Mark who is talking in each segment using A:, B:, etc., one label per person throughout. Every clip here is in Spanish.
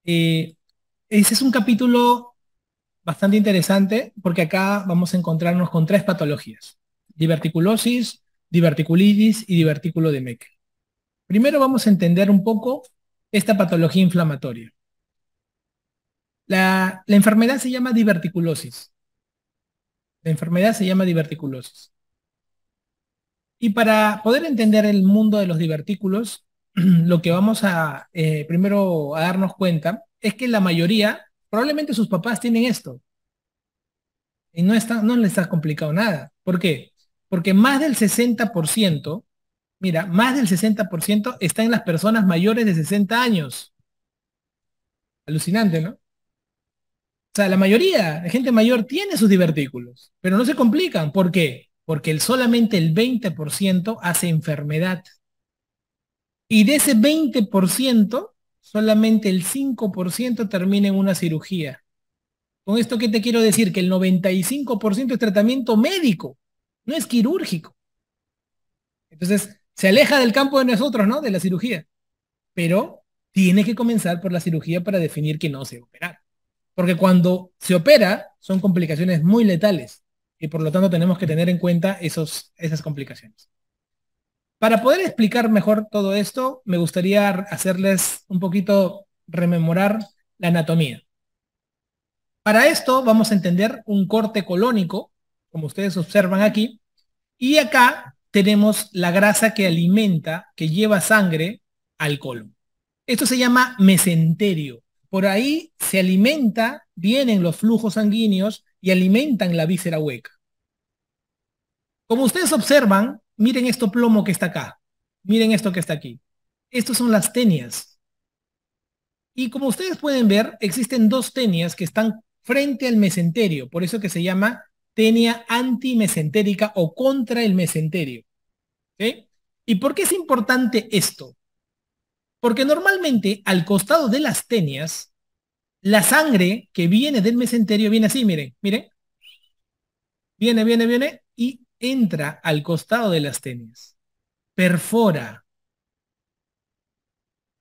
A: Eh, Ese es un capítulo bastante interesante porque acá vamos a encontrarnos con tres patologías: diverticulosis, diverticulitis y divertículo de Meckel. Primero vamos a entender un poco esta patología inflamatoria. La enfermedad se llama diverticulosis. La enfermedad se llama diverticulosis. Y para poder entender el mundo de los divertículos, lo que vamos a primero a darnos cuenta es que la mayoría, probablemente sus papás tienen esto. Y no le está complicado nada. ¿Por qué? Porque más del 60%, mira, más del 60% está en las personas mayores de 60 años. Alucinante, ¿no? O sea, la mayoría de gente mayor tiene sus divertículos, pero no se complican. ¿Por qué? Porque solamente el 20% hace enfermedad. Y de ese 20%, solamente el 5% termina en una cirugía. ¿Con esto qué te quiero decir? Que el 95% es tratamiento médico, no es quirúrgico. Entonces, se aleja del campo de nosotros, ¿no? De la cirugía. Pero tiene que comenzar por la cirugía para definir que no se va a operar. Porque cuando se opera, son complicaciones muy letales. Y por lo tanto tenemos que tener en cuenta esas complicaciones. Para poder explicar mejor todo esto, me gustaría hacerles un poquito rememorar la anatomía. Para esto vamos a entender un corte colónico, como ustedes observan aquí, y acá tenemos la grasa que alimenta, que lleva sangre al colon. Esto se llama mesenterio. Por ahí se alimenta, vienen los flujos sanguíneos y alimentan la víscera hueca. Como ustedes observan, miren esto plomo que está acá. Miren esto que está aquí. Estos son las tenias. Y como ustedes pueden ver, existen dos tenias que están frente al mesenterio. Por eso que se llama tenia antimesentérica o contra el mesenterio. ¿Sí? ¿Y por qué es importante esto? Porque normalmente al costado de las tenias, la sangre que viene del mesenterio viene así, miren, miren. Viene y entra al costado de las tenias. Perfora.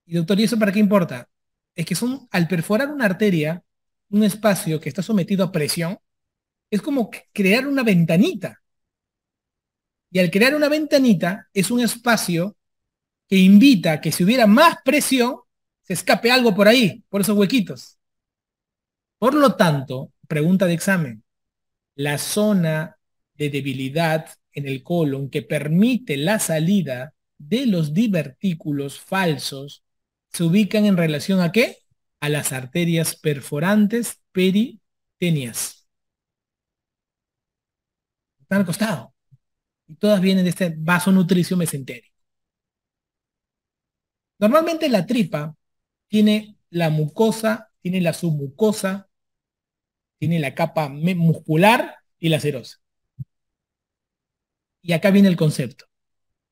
A: Y doctor, ¿y eso para qué importa? Es que al perforar una arteria, un espacio que está sometido a presión, es como crear una ventanita. Y al crear una ventanita, es un espacio que invita a que si hubiera más presión, se escape algo por ahí, por esos huequitos. Por lo tanto, pregunta de examen, la zona de debilidad en el colon que permite la salida de los divertículos falsos se ubican en relación ¿a qué? A las arterias perforantes periteneas. Están al costado. Y todas vienen de este vaso nutricio mesentérico. Normalmente la tripa tiene la mucosa, tiene la submucosa, tiene la capa muscular y la serosa. Y acá viene el concepto.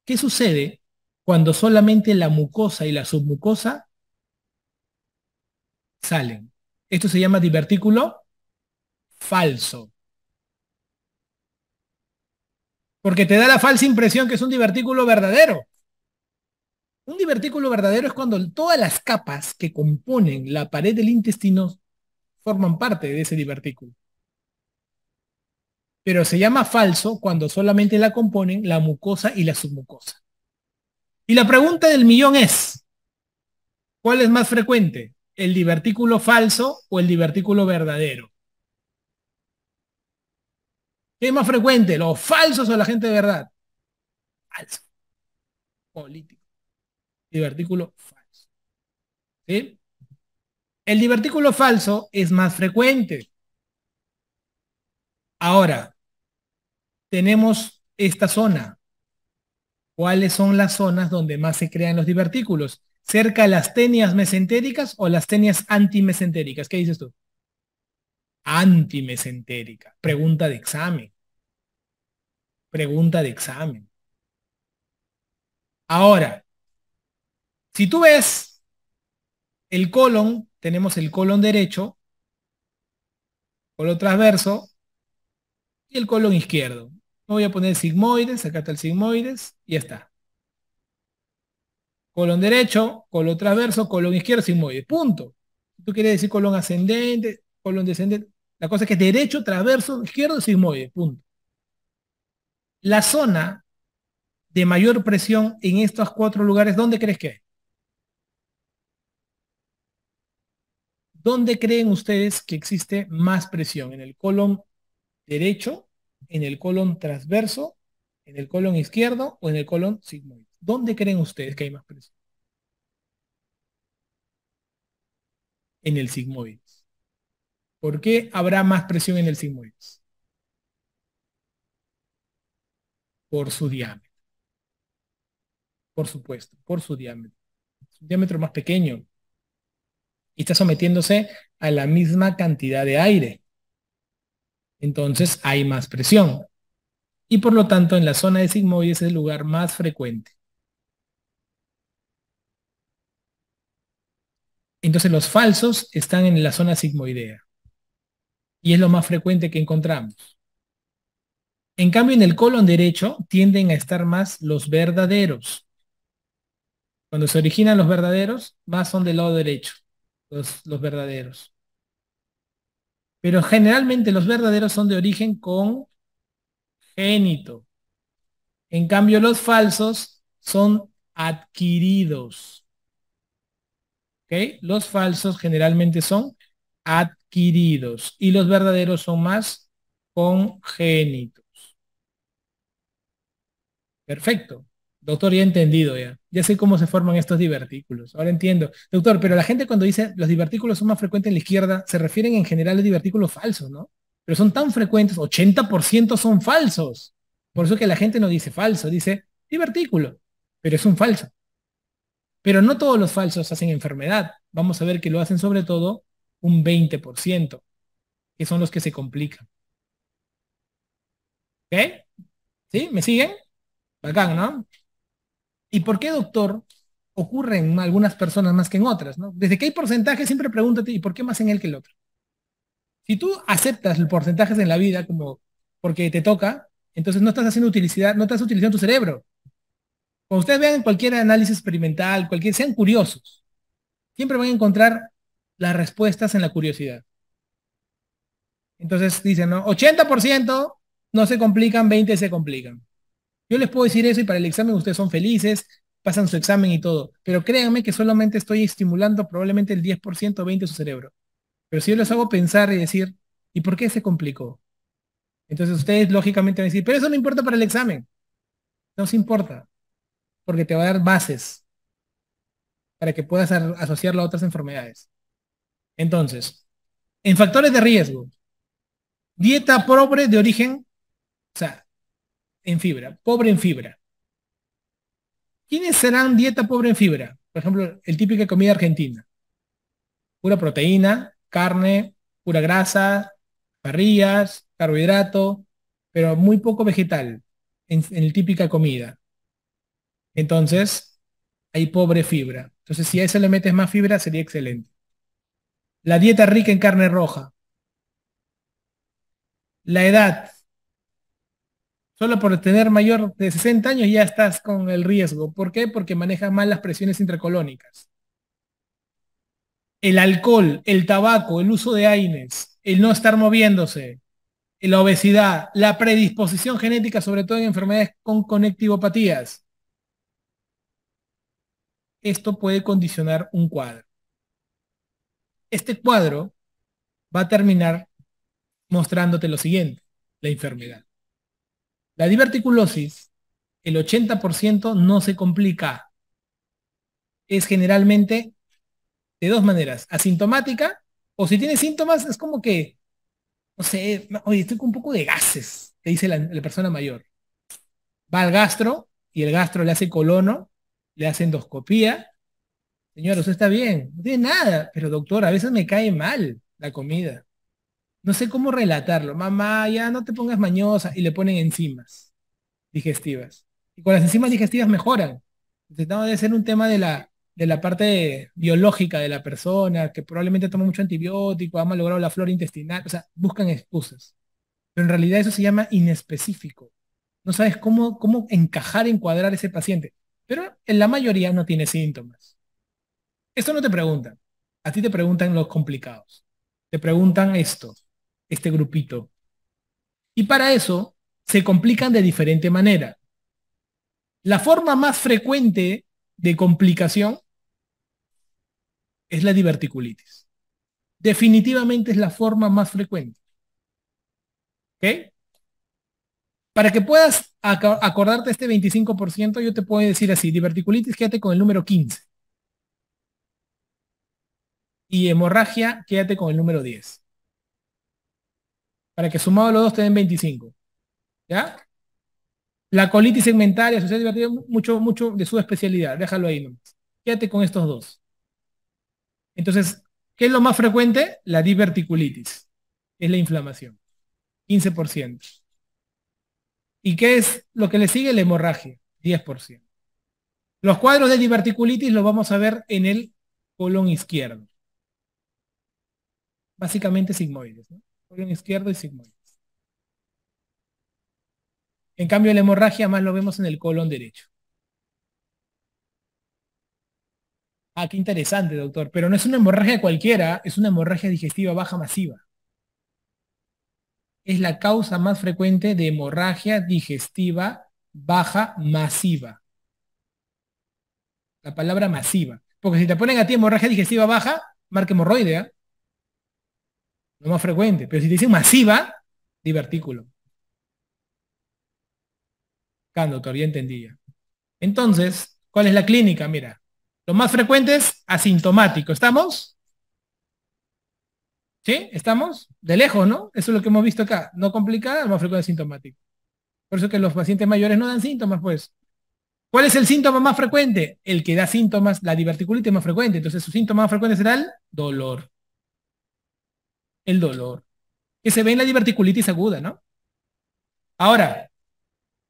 A: ¿Qué sucede cuando solamente la mucosa y la submucosa salen? Esto se llama divertículo falso, porque te da la falsa impresión que es un divertículo verdadero. Un divertículo verdadero es cuando todas las capas que componen la pared del intestino forman parte de ese divertículo. Pero se llama falso cuando solamente la componen la mucosa y la submucosa. Y la pregunta del millón es, ¿cuál es más frecuente? ¿El divertículo falso o el divertículo verdadero? ¿Qué es más frecuente? ¿Los falsos o la gente de verdad? Falso. Político. Divertículo falso. ¿Sí? El divertículo falso es más frecuente. Ahora, tenemos esta zona. ¿Cuáles son las zonas donde más se crean los divertículos? ¿Cerca de las tenias mesentéricas o las tenias antimesentéricas? ¿Qué dices tú? Antimesentérica. Pregunta de examen. Pregunta de examen. Ahora, si tú ves el colon, tenemos el colon derecho, colon transverso y el colon izquierdo. No voy a poner sigmoides, acá está el sigmoides y ya está. Colon derecho, colon transverso, colon izquierdo, sigmoides. Punto. Tú quieres decir colon ascendente, colon descendente. La cosa es que es derecho, transverso, izquierdo, sigmoide, punto. La zona de mayor presión en estos cuatro lugares, ¿dónde crees que es? ¿Dónde creen ustedes que existe más presión? ¿En el colon derecho, en el colon transverso, en el colon izquierdo o en el colon sigmoide? ¿Dónde creen ustedes que hay más presión? En el sigmoide. ¿Por qué habrá más presión en el sigmoides? Por su diámetro, por supuesto, por su diámetro. Su diámetro más pequeño y está sometiéndose a la misma cantidad de aire. Entonces hay más presión. Y por lo tanto, en la zona de sigmoides es el lugar más frecuente. Entonces los falsos están en la zona sigmoidea. Y es lo más frecuente que encontramos. En cambio, en el colon derecho tienden a estar más los verdaderos. Cuando se originan los verdaderos, más son del lado derecho, los verdaderos. Pero generalmente los verdaderos son de origen congénito. En cambio, los falsos son adquiridos. ¿Ok? Los falsos generalmente son adquiridos y los verdaderos son más congénitos. Perfecto. Doctor, ya he entendido ya. Ya sé cómo se forman estos divertículos. Ahora entiendo. Doctor, pero la gente cuando dice los divertículos son más frecuentes en la izquierda, se refieren en general a los divertículos falsos, ¿no? Pero son tan frecuentes, 80% son falsos. Por eso que la gente no dice falso, dice divertículo, pero es un falso. Pero no todos los falsos hacen enfermedad. Vamos a ver que lo hacen sobre todo un 20%, que son los que se complican. ¿Ok? ¿Sí? ¿Me siguen? Bacán, ¿no? ¿Y por qué, doctor, ocurre en algunas personas más que en otras, ¿no? Desde que hay porcentajes, siempre pregúntate, ¿y por qué más en él que el otro? Si tú aceptas los porcentajes en la vida como porque te toca, entonces no estás haciendo utilidad, no estás utilizando tu cerebro. Cuando ustedes vean cualquier análisis experimental, sean curiosos, siempre van a encontrar las respuestas en la curiosidad. Entonces dicen, ¿no? 80% no se complican, 20 se complican. Yo les puedo decir eso y para el examen ustedes son felices, pasan su examen y todo, pero créanme que solamente estoy estimulando probablemente el 10% o 20% de su cerebro. Pero si yo les hago pensar y decir, ¿y por qué se complicó? Entonces ustedes lógicamente van a decir, pero eso no importa para el examen. No se importa, porque te va a dar bases para que puedas asociarlo a otras enfermedades. Entonces, en factores de riesgo, dieta pobre de origen, o sea, en fibra, pobre en fibra. ¿Quiénes serán dieta pobre en fibra? Por ejemplo, el típico de comida argentina. Pura proteína, carne, pura grasa, parrillas, carbohidrato, pero muy poco vegetal en el típica comida. Entonces, hay pobre fibra. Entonces, si a eso le metes más fibra, sería excelente. La dieta rica en carne roja. La edad. Solo por tener mayor de 60 años ya estás con el riesgo. ¿Por qué? Porque manejas mal las presiones intracolónicas. El alcohol, el tabaco, el uso de AINES, el no estar moviéndose, la obesidad, la predisposición genética, sobre todo en enfermedades con conectivopatías. Esto puede condicionar un cuadro. Este cuadro va a terminar mostrándote lo siguiente, la enfermedad. La diverticulosis, el 80% no se complica. Es generalmente de dos maneras, asintomática, o si tiene síntomas, es como que, no sé, oye, estoy con un poco de gases, te dice la persona mayor. Va al gastro y el gastro le hace colono, le hace endoscopía. Señor, usted está bien, no tiene nada, pero doctor, a veces me cae mal la comida. No sé cómo relatarlo. Mamá, ya no te pongas mañosa y le ponen enzimas digestivas. Y con las enzimas digestivas mejoran. Entonces, no, debe ser un tema de la parte biológica de la persona, que probablemente toma mucho antibiótico, ha malogrado la flora intestinal, o sea, buscan excusas. Pero en realidad eso se llama inespecífico. No sabes cómo encajar, encuadrar ese paciente. Pero en la mayoría no tiene síntomas. Esto no te preguntan. A ti te preguntan los complicados. Te preguntan esto, este grupito. Y para eso se complican de diferente manera. La forma más frecuente de complicación es la diverticulitis. Definitivamente es la forma más frecuente. ¿Ok? Para que puedas acordarte este 25%, yo te puedo decir así, diverticulitis, quédate con el número 15. Y hemorragia, quédate con el número 10. Para que sumado los dos te den 25. ¿Ya? La colitis segmentaria, asociada divertida, mucho de su especialidad. Déjalo ahí nomás. Quédate con estos dos. Entonces, ¿qué es lo más frecuente? La diverticulitis. Es la inflamación. 15%. ¿Y qué es lo que le sigue? La hemorragia. 10%. Los cuadros de diverticulitis los vamos a ver en el colon izquierdo. Básicamente sigmoides, ¿no? Colon izquierdo y sigmoides. En cambio, la hemorragia más lo vemos en el colon derecho. Ah, qué interesante, doctor. Pero no es una hemorragia cualquiera, es una hemorragia digestiva baja masiva. Es la causa más frecuente de hemorragia digestiva baja masiva. La palabra masiva. Porque si te ponen a ti hemorragia digestiva baja, marca hemorroidea. Lo más frecuente. Pero si te dicen masiva, divertículo. Acá, doctor, ya entendí ya. Entonces, ¿cuál es la clínica? Mira, lo más frecuente es asintomático. ¿Estamos? ¿Sí? ¿Estamos? De lejos, ¿no? Eso es lo que hemos visto acá. No complicada, lo más frecuente es asintomático. Por eso que los pacientes mayores no dan síntomas, pues. ¿Cuál es el síntoma más frecuente? El que da síntomas, la diverticulitis más frecuente. Entonces, su síntoma más frecuente será el dolor. El dolor. Que se ve en la diverticulitis aguda, ¿no? Ahora,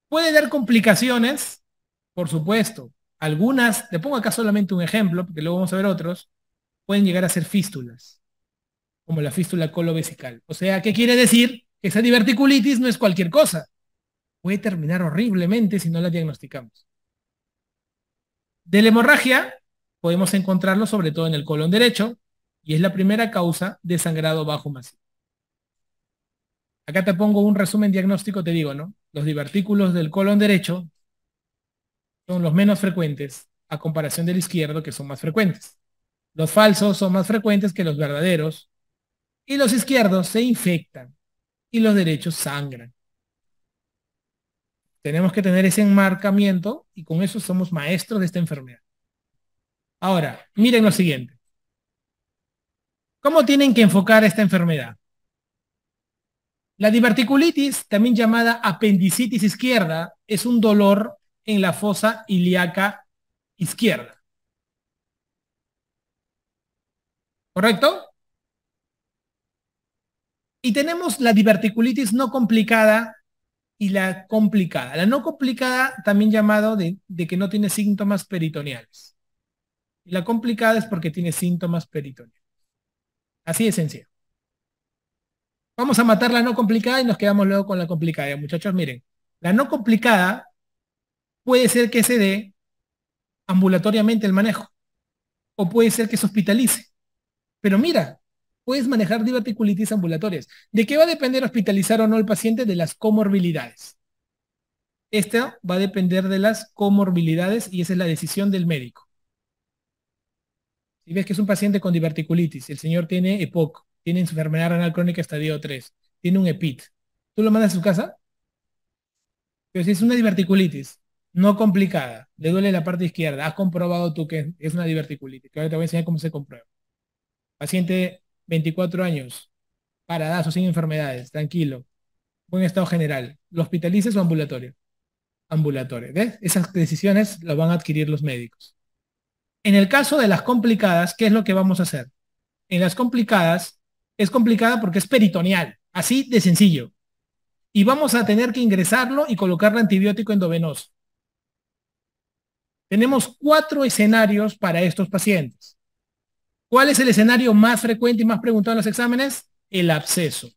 A: puede dar complicaciones, por supuesto. Algunas, te pongo acá solamente un ejemplo, porque luego vamos a ver otros, pueden llegar a ser fístulas, como la fístula colovesical. O sea, ¿qué quiere decir? Que esa diverticulitis no es cualquier cosa. Puede terminar horriblemente si no la diagnosticamos. De la hemorragia, podemos encontrarlo sobre todo en el colon derecho, y es la primera causa de sangrado bajo masivo. Acá te pongo un resumen diagnóstico, te digo, ¿no? Los divertículos del colon derecho son los menos frecuentes a comparación del izquierdo, que son más frecuentes. Los falsos son más frecuentes que los verdaderos, y los izquierdos se infectan, y los derechos sangran. Tenemos que tener ese enmarcamiento, y con eso somos maestros de esta enfermedad. Ahora, miren lo siguiente. ¿Cómo tienen que enfocar esta enfermedad? La diverticulitis, también llamada apendicitis izquierda, es un dolor en la fosa ilíaca izquierda. ¿Correcto? Y tenemos la diverticulitis no complicada y la complicada. La no complicada, también llamado de que no tiene síntomas peritoneales. Y la complicada es porque tiene síntomas peritoneales. Así de sencillo. Vamos a matar la no complicada y nos quedamos luego con la complicada. Ya, muchachos, miren. La no complicada puede ser que se dé ambulatoriamente el manejo, o puede ser que se hospitalice. Pero mira, puedes manejar diverticulitis ambulatorias. ¿De qué va a depender hospitalizar o no el paciente? De las comorbilidades. Esto va a depender de las comorbilidades y esa es la decisión del médico. Si ves que es un paciente con diverticulitis, el señor tiene EPOC, tiene enfermedad renal crónica estadio 3, tiene un EPIT, ¿tú lo mandas a su casa? Pero si es una diverticulitis no complicada, le duele la parte izquierda, has comprobado tú que es una diverticulitis, que ahora te voy a enseñar cómo se comprueba. Paciente 24 años, paradazo, sin enfermedades, tranquilo, buen estado general. ¿Lo hospitalices o ambulatorio? Ambulatorio. ¿Ves? Esas decisiones las van a adquirir los médicos. En el caso de las complicadas, ¿qué es lo que vamos a hacer? En las complicadas, es complicada porque es peritoneal, así de sencillo. Y vamos a tener que ingresarlo y colocarle antibiótico endovenoso. Tenemos 4 escenarios para estos pacientes. ¿Cuál es el escenario más frecuente y más preguntado en los exámenes? El absceso.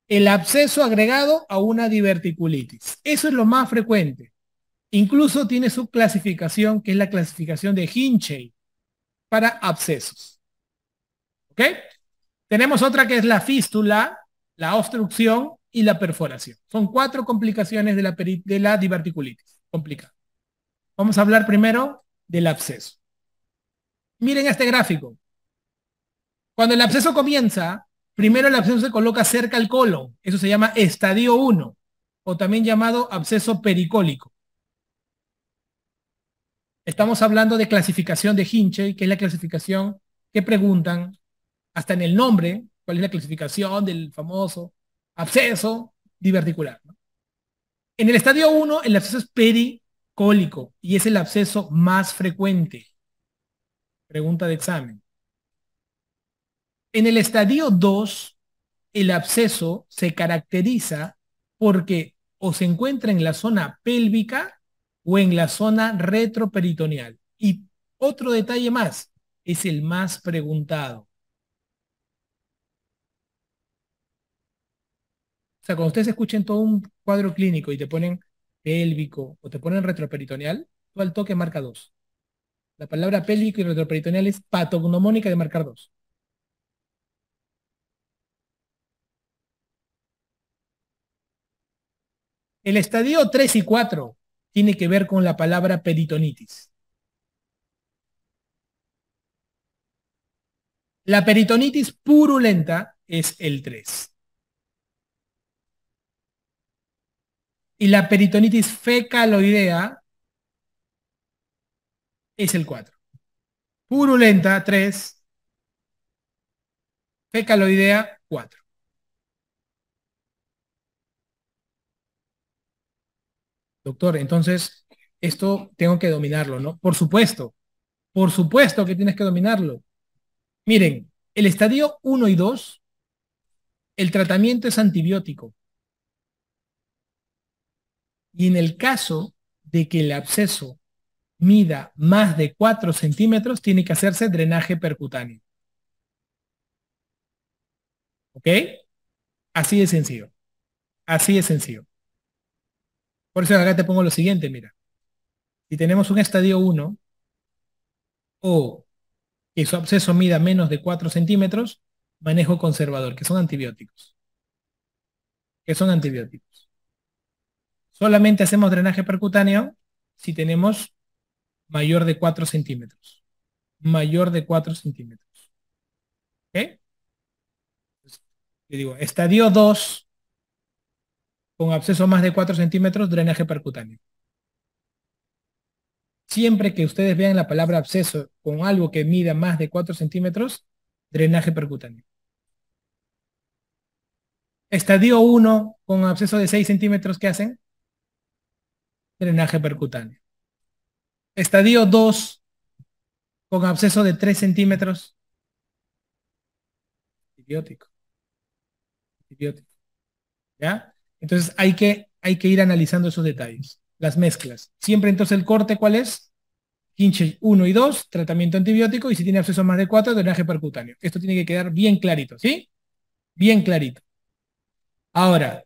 A: El absceso agregado a una diverticulitis. Eso es lo más frecuente. Incluso tiene su clasificación, que es la clasificación de Hinchey para abscesos. ¿Ok? Tenemos otra que es la fístula, la obstrucción y la perforación. Son 4 complicaciones de la diverticulitis. Complicada. Vamos a hablar primero del absceso. Miren este gráfico. Cuando el absceso comienza, primero el absceso se coloca cerca al colon. Eso se llama estadio 1, o también llamado absceso pericólico. Estamos hablando de clasificación de Hinchey, que es la clasificación que preguntan, hasta en el nombre, cuál es la clasificación del famoso absceso diverticular, ¿no? En el estadio 1, el absceso es pericólico y es el absceso más frecuente. Pregunta de examen. En el estadio 2, el absceso se caracteriza porque o se encuentra en la zona pélvica o en la zona retroperitoneal. Y otro detalle más, es el más preguntado. O sea, cuando ustedes escuchen todo un cuadro clínico y te ponen pélvico o te ponen retroperitoneal, tú al toque marca 2. La palabra pélvico y retroperitoneal es patognomónica de marcar 2. El estadio 3 y 4 tiene que ver con la palabra peritonitis. La peritonitis purulenta es el 3. Y la peritonitis fecaloidea es el 4. Purulenta 3, fecaloidea 4. Doctor, entonces esto tengo que dominarlo, ¿no? Por supuesto que tienes que dominarlo. Miren, el estadio 1 y 2, el tratamiento es antibiótico. Y en el caso de que el absceso mida más de 4 centímetros, tiene que hacerse drenaje percutáneo. ¿Ok? Así de sencillo. Así de sencillo. Por eso acá te pongo lo siguiente, mira. Si tenemos un estadio 1 o que su absceso mida menos de 4 centímetros, manejo conservador, que son antibióticos. Que son antibióticos. Solamente hacemos drenaje percutáneo si tenemos mayor de 4 centímetros. Mayor de 4 centímetros. ¿Ok? Le digo, estadio 2 con absceso más de 4 centímetros, drenaje percutáneo. Siempre que ustedes vean la palabra absceso con algo que mida más de 4 centímetros, drenaje percutáneo. Estadio 1 con absceso de 6 centímetros, ¿qué hacen? Drenaje percutáneo. Estadio 2 con absceso de 3 centímetros, antibiótico. Antibiótico. ¿Ya? Entonces hay que ir analizando esos detalles. Las mezclas. Siempre entonces el corte, ¿cuál es? Hinchey 1 y 2, tratamiento antibiótico, y si tiene absceso más de 4, drenaje percutáneo. Esto tiene que quedar bien clarito, ¿sí? Bien clarito. Ahora,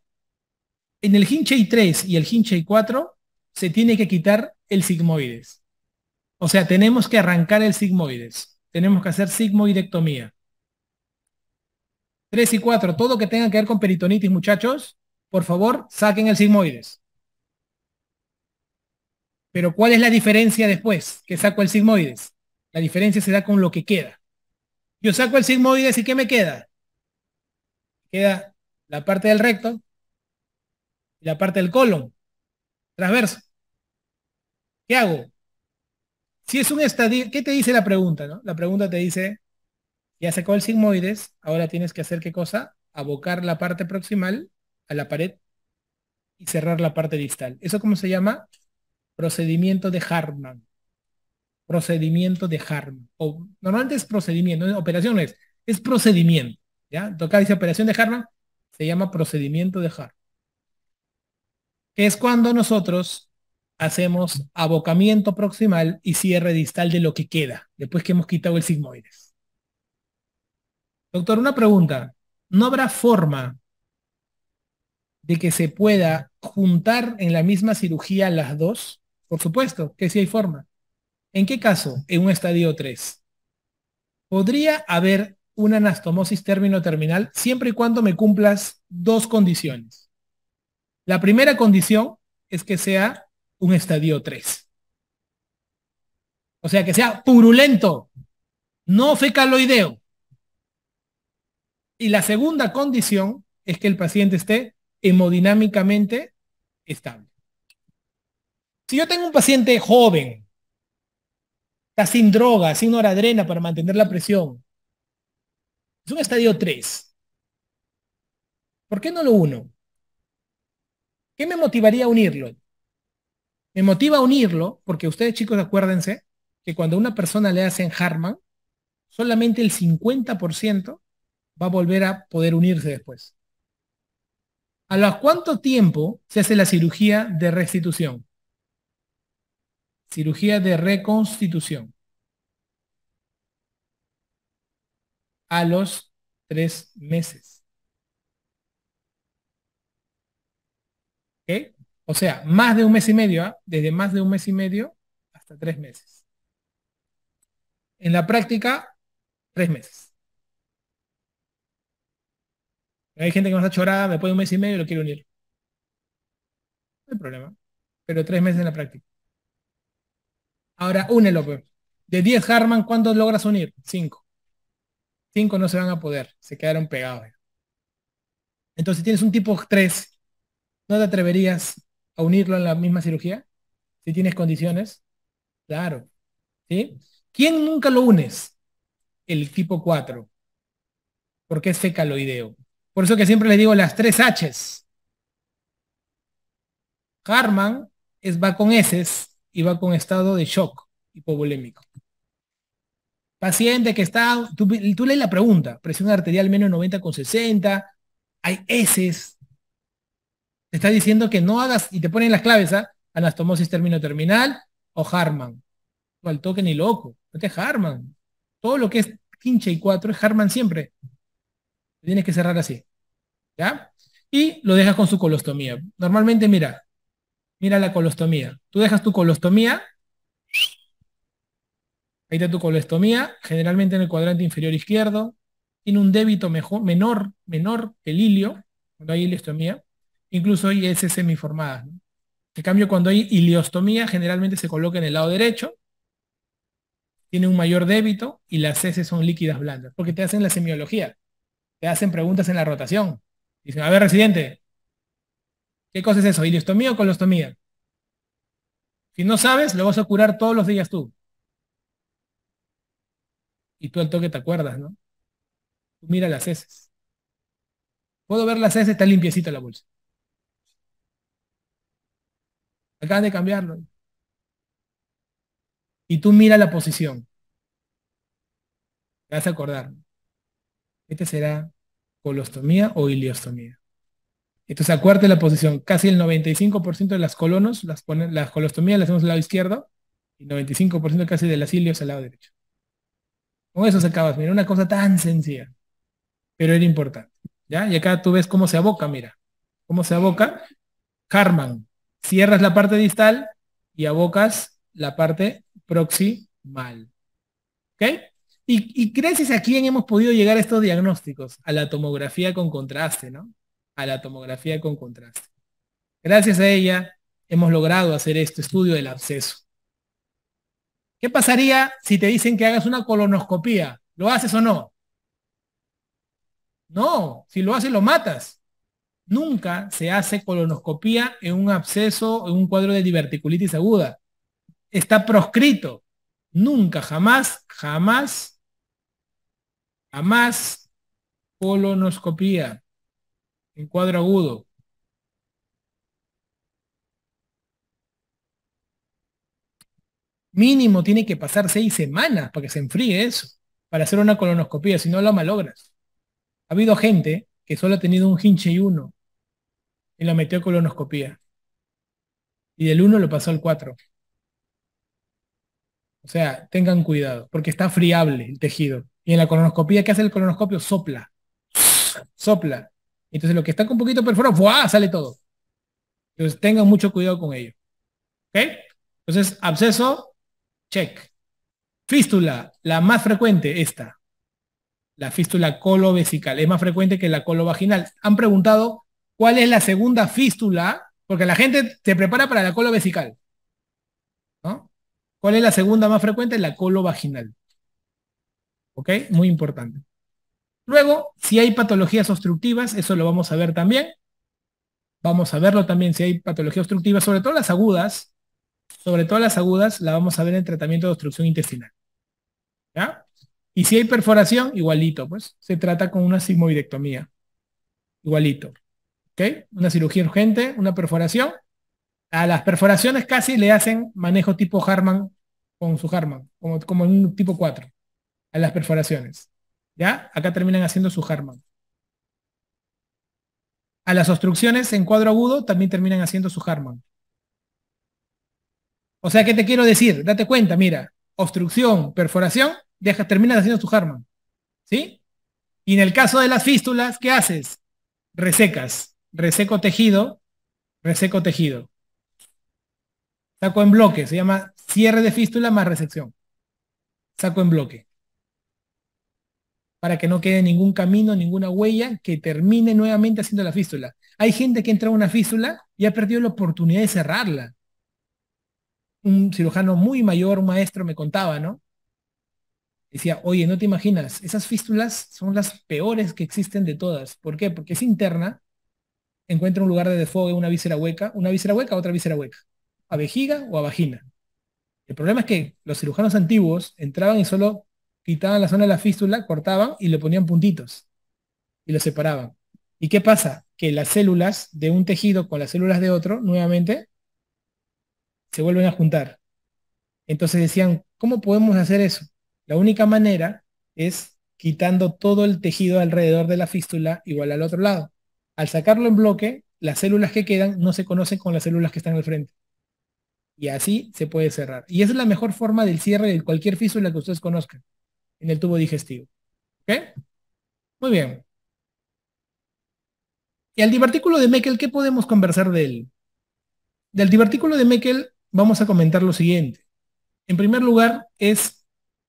A: en el Hinchey 3 y el Hinchey 4 se tiene que quitar el sigmoides. O sea, tenemos que arrancar el sigmoides. Tenemos que hacer sigmoidectomía. 3 y 4, todo que tenga que ver con peritonitis, muchachos, por favor, saquen el sigmoides. Pero ¿cuál es la diferencia después que saco el sigmoides? La diferencia se da con lo que queda. Yo saco el sigmoides y ¿qué me queda? Queda la parte del recto y la parte del colon, transverso. ¿Qué hago? Si es un estadio, ¿qué te dice la pregunta, no? La pregunta te dice, ya sacó el sigmoides, ahora tienes que hacer ¿qué cosa? Abocar la parte proximal a la pared y cerrar la parte distal. ¿Eso cómo se llama? Procedimiento de Hartmann. Procedimiento de Hartmann. O, normalmente es procedimiento, no, operación no es procedimiento. ¿Ya? Acá dice operación de Hartmann, se llama procedimiento de Hartmann. Que es cuando nosotros hacemos abocamiento proximal y cierre distal de lo que queda, después que hemos quitado el sigmoides. Doctor, una pregunta. ¿No habrá forma de que se pueda juntar en la misma cirugía las dos? Por supuesto que sí hay forma. ¿En qué caso? En un estadio 3. ¿Podría haber una anastomosis término-terminal siempre y cuando me cumplas dos condiciones. La primera condición es que sea un estadio 3. O sea, que sea purulento, no fecaloideo. Y la segunda condición es que el paciente esté hemodinámicamente estable. Si yo tengo un paciente joven, está sin droga, sin noradrena para mantener la presión, es un estadio 3. ¿Por qué no lo uno? ¿Qué me motivaría a unirlo? Me motiva a unirlo porque ustedes, chicos, acuérdense que cuando a una persona le hacen Hartmann, solamente el 50% va a volver a poder unirse después. ¿A los cuánto tiempo se hace la cirugía de restitución? Cirugía de reconstitución. A los 3 meses. ¿Ok? O sea, más de un mes y medio, ¿eh? Desde más de un mes y medio hasta 3 meses. En la práctica, 3 meses. Hay gente que me está chorada, después de un mes y medio lo quiere unir. No hay problema. Pero 3 meses en la práctica. Ahora, únelo, pues. De 10 Hartmann, ¿cuántos logras unir? 5. 5 no se van a poder, se quedaron pegados. Entonces, si tienes un tipo 3, ¿no te atreverías a unirlo en la misma cirugía? Si tienes condiciones, claro. ¿Sí? ¿Quién nunca lo unes? El tipo 4, porque es fecaloideo. Por eso que siempre le digo las 3 Hs. Hartmann va con heces y va con estado de shock hipovolémico. Paciente que está, tú lees la pregunta, presión arterial menos 90/60, hay heces, te está diciendo que no hagas, y te ponen las claves, ¿ah? Anastomosis término-terminal o Hartmann. No al toque ni loco, no te Hartmann. Todo lo que es 15 y 4 es Hartmann siempre. Tienes que cerrar así, ¿ya? Y lo dejas con su colostomía. Normalmente, mira la colostomía. Tú dejas tu colostomía, ahí está tu colostomía, generalmente en el cuadrante inferior izquierdo, tiene un débito menor que el ilio, cuando hay iliostomía, incluso hay heces semiformadas, ¿no? En cambio, cuando hay iliostomía, generalmente se coloca en el lado derecho, tiene un mayor débito y las heces son líquidas blandas, porque te hacen la semiología, te hacen preguntas en la rotación. Dicen, a ver, residente, ¿qué cosa es eso? ¿Iliostomía o colostomía? Si no sabes, lo vas a curar todos los días tú. Y tú al toque te acuerdas, ¿no? Tú mira las heces. Puedo ver las heces, está limpiecita la bolsa. Acaban de cambiarlo. Y tú mira la posición. Te vas a acordar. Este será colostomía o iliostomía. Entonces acuérdate la posición. Casi el 95% de las colonos, las colostomías las hacemos al lado izquierdo y 95% casi de las ilios al lado derecho. Con eso se acabas. Mira, una cosa tan sencilla, pero era importante. ¿Ya? Y acá tú ves cómo se aboca, mira. ¿Cómo se aboca? Hartmann. Cierras la parte distal y abocas la parte proximal. ¿Ok? Y gracias a quién hemos podido llegar a estos diagnósticos, a la tomografía con contraste, ¿no? A la tomografía con contraste. Gracias a ella hemos logrado hacer este estudio del absceso. ¿Qué pasaría si te dicen que hagas una colonoscopía? ¿Lo haces o no? No, si lo haces lo matas. Nunca se hace colonoscopía en un absceso, en un cuadro de diverticulitis aguda. Está proscrito. Nunca, jamás, jamás, jamás colonoscopía en cuadro agudo. Mínimo tiene que pasar 6 semanas para que se enfríe eso, para hacer una colonoscopía, si no lo malogras. Ha habido gente que solo ha tenido un hinche y uno y lo metió a colonoscopía. Y del 1 lo pasó al 4. O sea, tengan cuidado, porque está friable el tejido. Y en la colonoscopía, ¿qué hace el colonoscopio? Sopla, sopla. Entonces lo que está con un poquito perforado, ¡fua! Sale todo. Entonces tengan mucho cuidado con ello. ¿Ok? Entonces, absceso, check. Fístula, la más frecuente, esta. La fístula colovesical es más frecuente que la colovaginal. Han preguntado cuál es la segunda fístula, porque la gente se prepara para la colovesical, ¿no? ¿Cuál es la segunda más frecuente? La colovaginal. ¿Ok? Muy importante. Luego, si hay patologías obstructivas, eso lo vamos a ver también. Vamos a verlo también si hay patologías obstructivas, sobre todo las agudas, la vamos a ver en tratamiento de obstrucción intestinal. ¿Ya? Y si hay perforación, igualito, pues se trata con una sigmoidectomía. Igualito. ¿Ok? Una cirugía urgente, una perforación. A las perforaciones casi le hacen manejo tipo Harman con su Harman, como en un tipo 4. A las perforaciones. ¿Ya? Acá terminan haciendo su Harman. A las obstrucciones en cuadro agudo también terminan haciendo su Harman. O sea, ¿qué te quiero decir? Date cuenta, mira, obstrucción, perforación, terminas haciendo su Harman. ¿Sí? Y en el caso de las fístulas, ¿qué haces? Resecas, reseco tejido. Saco en bloque, se llama cierre de fístula más resección. Saco en bloque. Para que no quede ningún camino, ninguna huella que termine nuevamente haciendo la fístula. Hay gente que entra a una fístula y ha perdido la oportunidad de cerrarla. Un cirujano muy mayor, un maestro, me contaba, ¿no? Decía, oye, no te imaginas, esas fístulas son las peores que existen de todas. ¿Por qué? Porque es interna, encuentra un lugar de desfogue, una víscera hueca, otra víscera hueca, a vejiga o a vagina. El problema es que los cirujanos antiguos entraban y solo quitaban la zona de la fístula, cortaban y le ponían puntitos y lo separaban. ¿Y qué pasa? Que las células de un tejido con las células de otro, nuevamente, se vuelven a juntar. Entonces decían, ¿cómo podemos hacer eso? La única manera es quitando todo el tejido alrededor de la fístula igual al otro lado. Al sacarlo en bloque, las células que quedan no se conocen con las células que están al frente. Y así se puede cerrar. Y esa es la mejor forma del cierre de cualquier fístula que ustedes conozcan en el tubo digestivo. ¿Ok? Muy bien. Y al divertículo de Meckel, ¿qué podemos conversar de él? Del divertículo de Meckel vamos a comentar lo siguiente. En primer lugar, es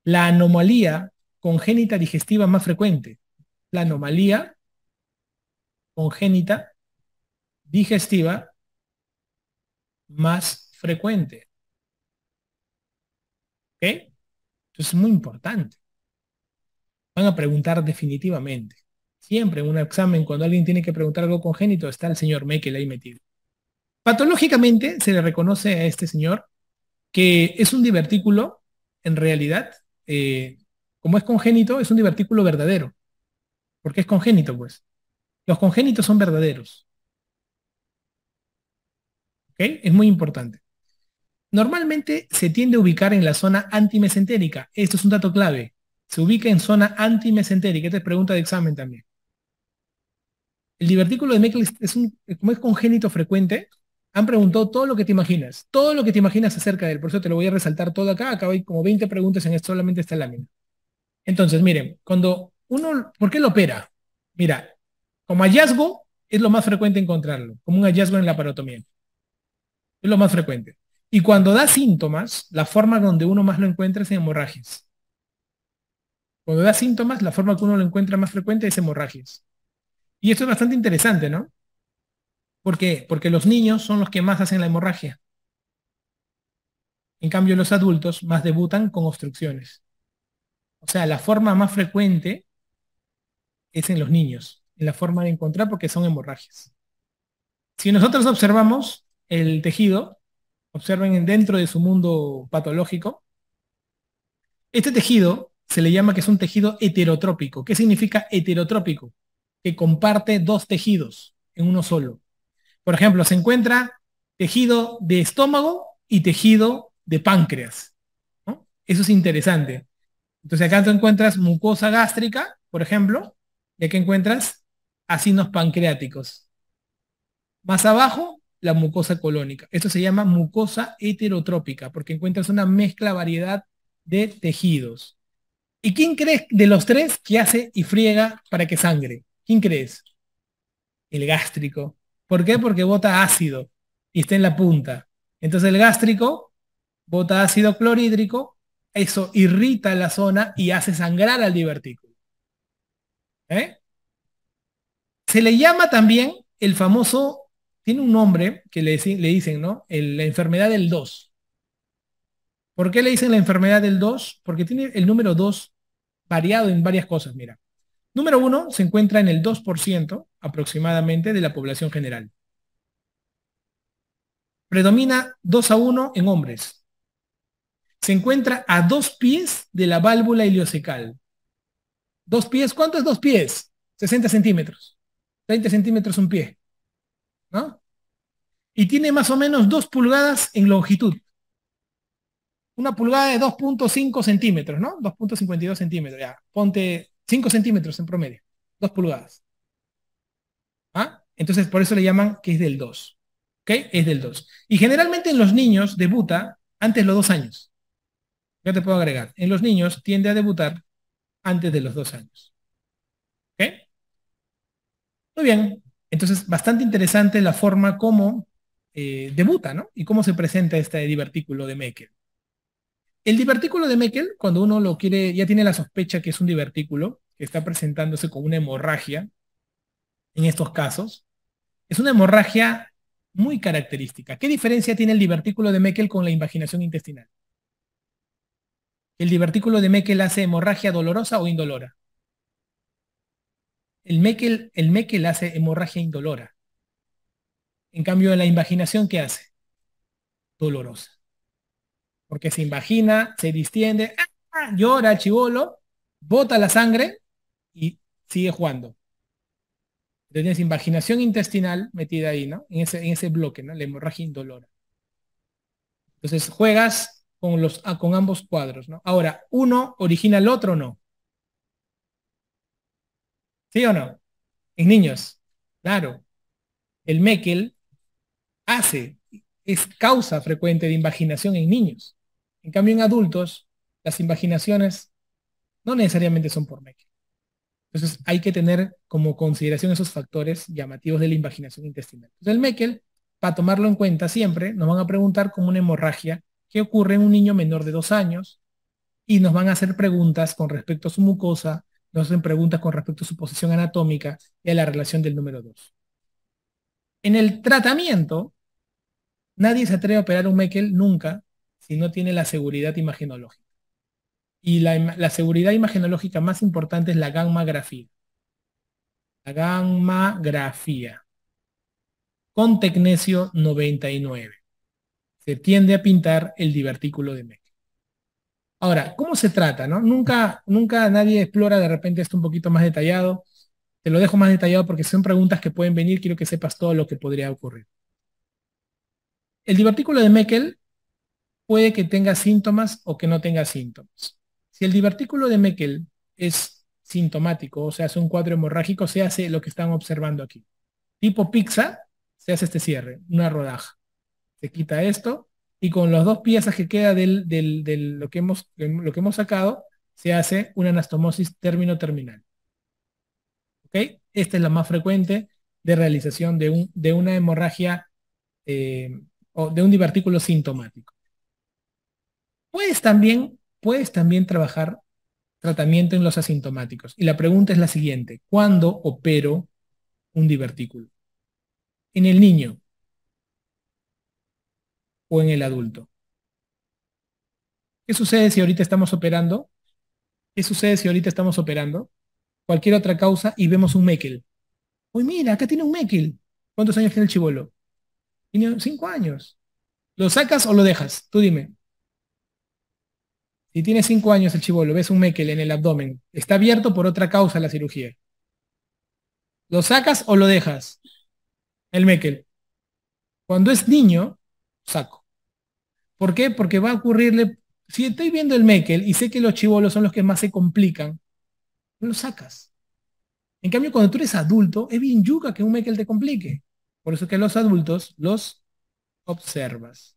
A: la anomalía congénita digestiva más frecuente. La anomalía congénita digestiva más frecuente. ¿Ok? Entonces es muy importante. Van a preguntar definitivamente. Siempre en un examen, cuando alguien tiene que preguntar algo congénito, está el señor Meckel ahí metido. Patológicamente se le reconoce a este señor que es un divertículo, en realidad, como es congénito, es un divertículo verdadero. Porque es congénito, pues. Los congénitos son verdaderos. ¿Ok? Es muy importante. Normalmente se tiende a ubicar en la zona antimesentérica. Esto es un dato clave. Se ubica en zona antimesentérica. Esta es pregunta de examen también. El divertículo de Meckel como es congénito frecuente, han preguntado todo lo que te imaginas. Todo lo que te imaginas acerca de él. Por eso te lo voy a resaltar todo acá. Acá hay como 20 preguntas en solamente esta lámina. Entonces, miren, ¿por qué lo opera? Mira, como hallazgo es lo más frecuente encontrarlo, como un hallazgo en la parotomía. Es lo más frecuente. Y cuando da síntomas, la forma donde uno más lo encuentra es en hemorragias. Cuando da síntomas, la forma que uno lo encuentra más frecuente es hemorragias. Y esto es bastante interesante, ¿no? ¿Por qué? Porque los niños son los que más hacen la hemorragia. En cambio, los adultos más debutan con obstrucciones. O sea, la forma más frecuente es en los niños, en la forma de encontrar porque son hemorragias. Si nosotros observamos el tejido, observen dentro de su mundo patológico, este tejido se le llama que es un tejido heterotrópico. ¿Qué significa heterotrópico? Que comparte dos tejidos en uno solo. Por ejemplo, se encuentra tejido de estómago y tejido de páncreas, ¿no? Eso es interesante. Entonces acá tú encuentras mucosa gástrica, por ejemplo, y aquí encuentras acinos pancreáticos. Más abajo, la mucosa colónica. Esto se llama mucosa heterotrópica, porque encuentras una mezcla, variedad de tejidos. ¿Y quién crees de los tres que hace y friega para que sangre? ¿Quién crees? El gástrico. ¿Por qué? Porque bota ácido y está en la punta. Entonces el gástrico bota ácido clorhídrico, eso irrita la zona y hace sangrar al divertículo. ¿Eh? Se le llama también el famoso, tiene un nombre que le dicen, ¿no? La enfermedad del 2. ¿Por qué le dicen la enfermedad del 2? Porque tiene el número 2 variado en varias cosas, mira. Número 1 se encuentra en el 2% aproximadamente de la población general. Predomina 2-1 en hombres. Se encuentra a 2 pies de la válvula ileocecal. 2 pies, ¿cuánto es 2 pies? 60 centímetros. 30 centímetros un pie, ¿no? Y tiene más o menos 2 pulgadas en longitud. Una pulgada de 2,5 centímetros, ¿no? 2,52 centímetros, ya. Ponte 5 centímetros en promedio. 2 pulgadas. ¿Ah? Entonces, por eso le llaman que es del 2. ¿Ok? Es del 2. Y generalmente en los niños debuta antes de los 2 años. Ya te puedo agregar. En los niños tiende a debutar antes de los 2 años. ¿Ok? Muy bien. Entonces, bastante interesante la forma como debuta, ¿no? Y cómo se presenta este divertículo de Meckel. El divertículo de Meckel, cuando uno lo quiere, ya tiene la sospecha que es un divertículo, que está presentándose con una hemorragia, en estos casos, es una hemorragia muy característica. ¿Qué diferencia tiene el divertículo de Meckel con la invaginación intestinal? ¿El divertículo de Meckel hace hemorragia dolorosa o indolora? El Meckel hace hemorragia indolora. En cambio, la invaginación, ¿qué hace? Dolorosa. Porque se invagina, se distiende, llora el chibolo, bota la sangre y sigue jugando. Entonces tienes invaginación intestinal metida ahí, ¿no? En ese bloque, ¿no? La hemorragia indolora. Entonces juegas con ambos cuadros, ¿no? Ahora, ¿uno origina el otro o no? ¿Sí o no? En niños, claro. El Meckel hace, es causa frecuente de invaginación en niños. En cambio, en adultos, las invaginaciones no necesariamente son por Meckel. Entonces hay que tener como consideración esos factores llamativos de la invaginación intestinal. Entonces el Meckel, para tomarlo en cuenta siempre, nos van a preguntar como una hemorragia que ocurre en un niño menor de 2 años y nos van a hacer preguntas con respecto a su mucosa, nos hacen preguntas con respecto a su posición anatómica y a la relación del número 2. En el tratamiento, nadie se atreve a operar un Meckel nunca si no tiene la seguridad imagenológica. Y la seguridad imagenológica más importante es la gammagrafía. La gammagrafía con tecnesio 99. Se tiende a pintar el divertículo de Meckel. Ahora, ¿cómo se trata, no? Nunca nadie explora de repente esto un poquito más detallado. Te lo dejo más detallado porque son preguntas que pueden venir, quiero que sepas todo lo que podría ocurrir. El divertículo de Meckel puede que tenga síntomas o que no tenga síntomas. Si el divertículo de Meckel es sintomático, o sea, es un cuadro hemorrágico, se hace lo que están observando aquí. Tipo pizza, se hace este cierre, una rodaja. Se quita esto y con las 2 piezas que queda de lo que hemos sacado, se hace una anastomosis término-terminal. ¿Ok? Esta es la más frecuente de realización de una hemorragia o de un divertículo sintomático. Puedes también trabajar tratamiento en los asintomáticos. Y la pregunta es la siguiente: ¿cuándo opero un divertículo? ¿En el niño o en el adulto? ¿Qué sucede si ahorita estamos operando? ¿Qué sucede si ahorita estamos operando cualquier otra causa y vemos un Meckel? Uy, mira, acá tiene un Meckel. ¿Cuántos años tiene el chibolo? Tiene 5 años. ¿Lo sacas o lo dejas? Tú dime. Si tiene 5 años el chibolo, ves un Meckel en el abdomen, está abierto por otra causa la cirugía. ¿Lo sacas o lo dejas? El Meckel. Cuando es niño, saco. ¿Por qué? Porque va a ocurrirle, si estoy viendo el Meckel y sé que los chibolos son los que más se complican, no lo sacas. En cambio, cuando tú eres adulto, es bien yuca que un Meckel te complique. Por eso que los adultos los observas.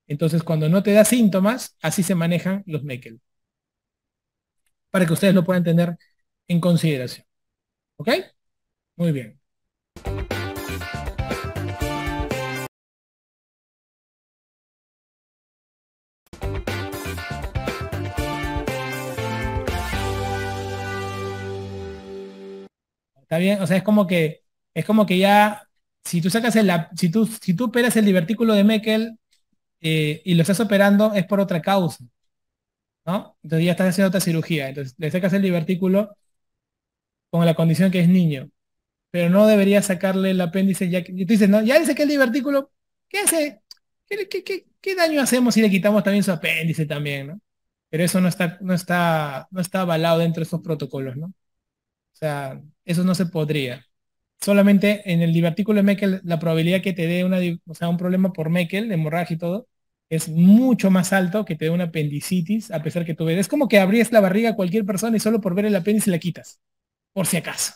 A: Entonces, cuando no te da síntomas, así se manejan los Meckel. Para que ustedes lo puedan tener en consideración. ¿Ok? Muy bien. ¿Está bien? O sea, es como que ya, si tú sacas si tú operas el divertículo de Meckel y lo estás operando, es por otra causa, ¿no? Entonces ya estás haciendo otra cirugía. Entonces le sacas el divertículo con la condición que es niño, pero no deberías sacarle el apéndice ya que, y tú dices, no, ya le saqué el divertículo, ¿qué hace? ¿Qué daño hacemos si le quitamos también su apéndice también, ¿no? Pero eso no está avalado dentro de estos protocolos, ¿no? O sea, eso no se podría. Solamente en el divertículo de Meckel, la probabilidad que te dé o sea, un problema por Meckel, de hemorragia y todo, es mucho más alto que te dé una apendicitis, a pesar que tú ves. Es como que abrías la barriga a cualquier persona y solo por ver el apéndice la quitas, por si acaso,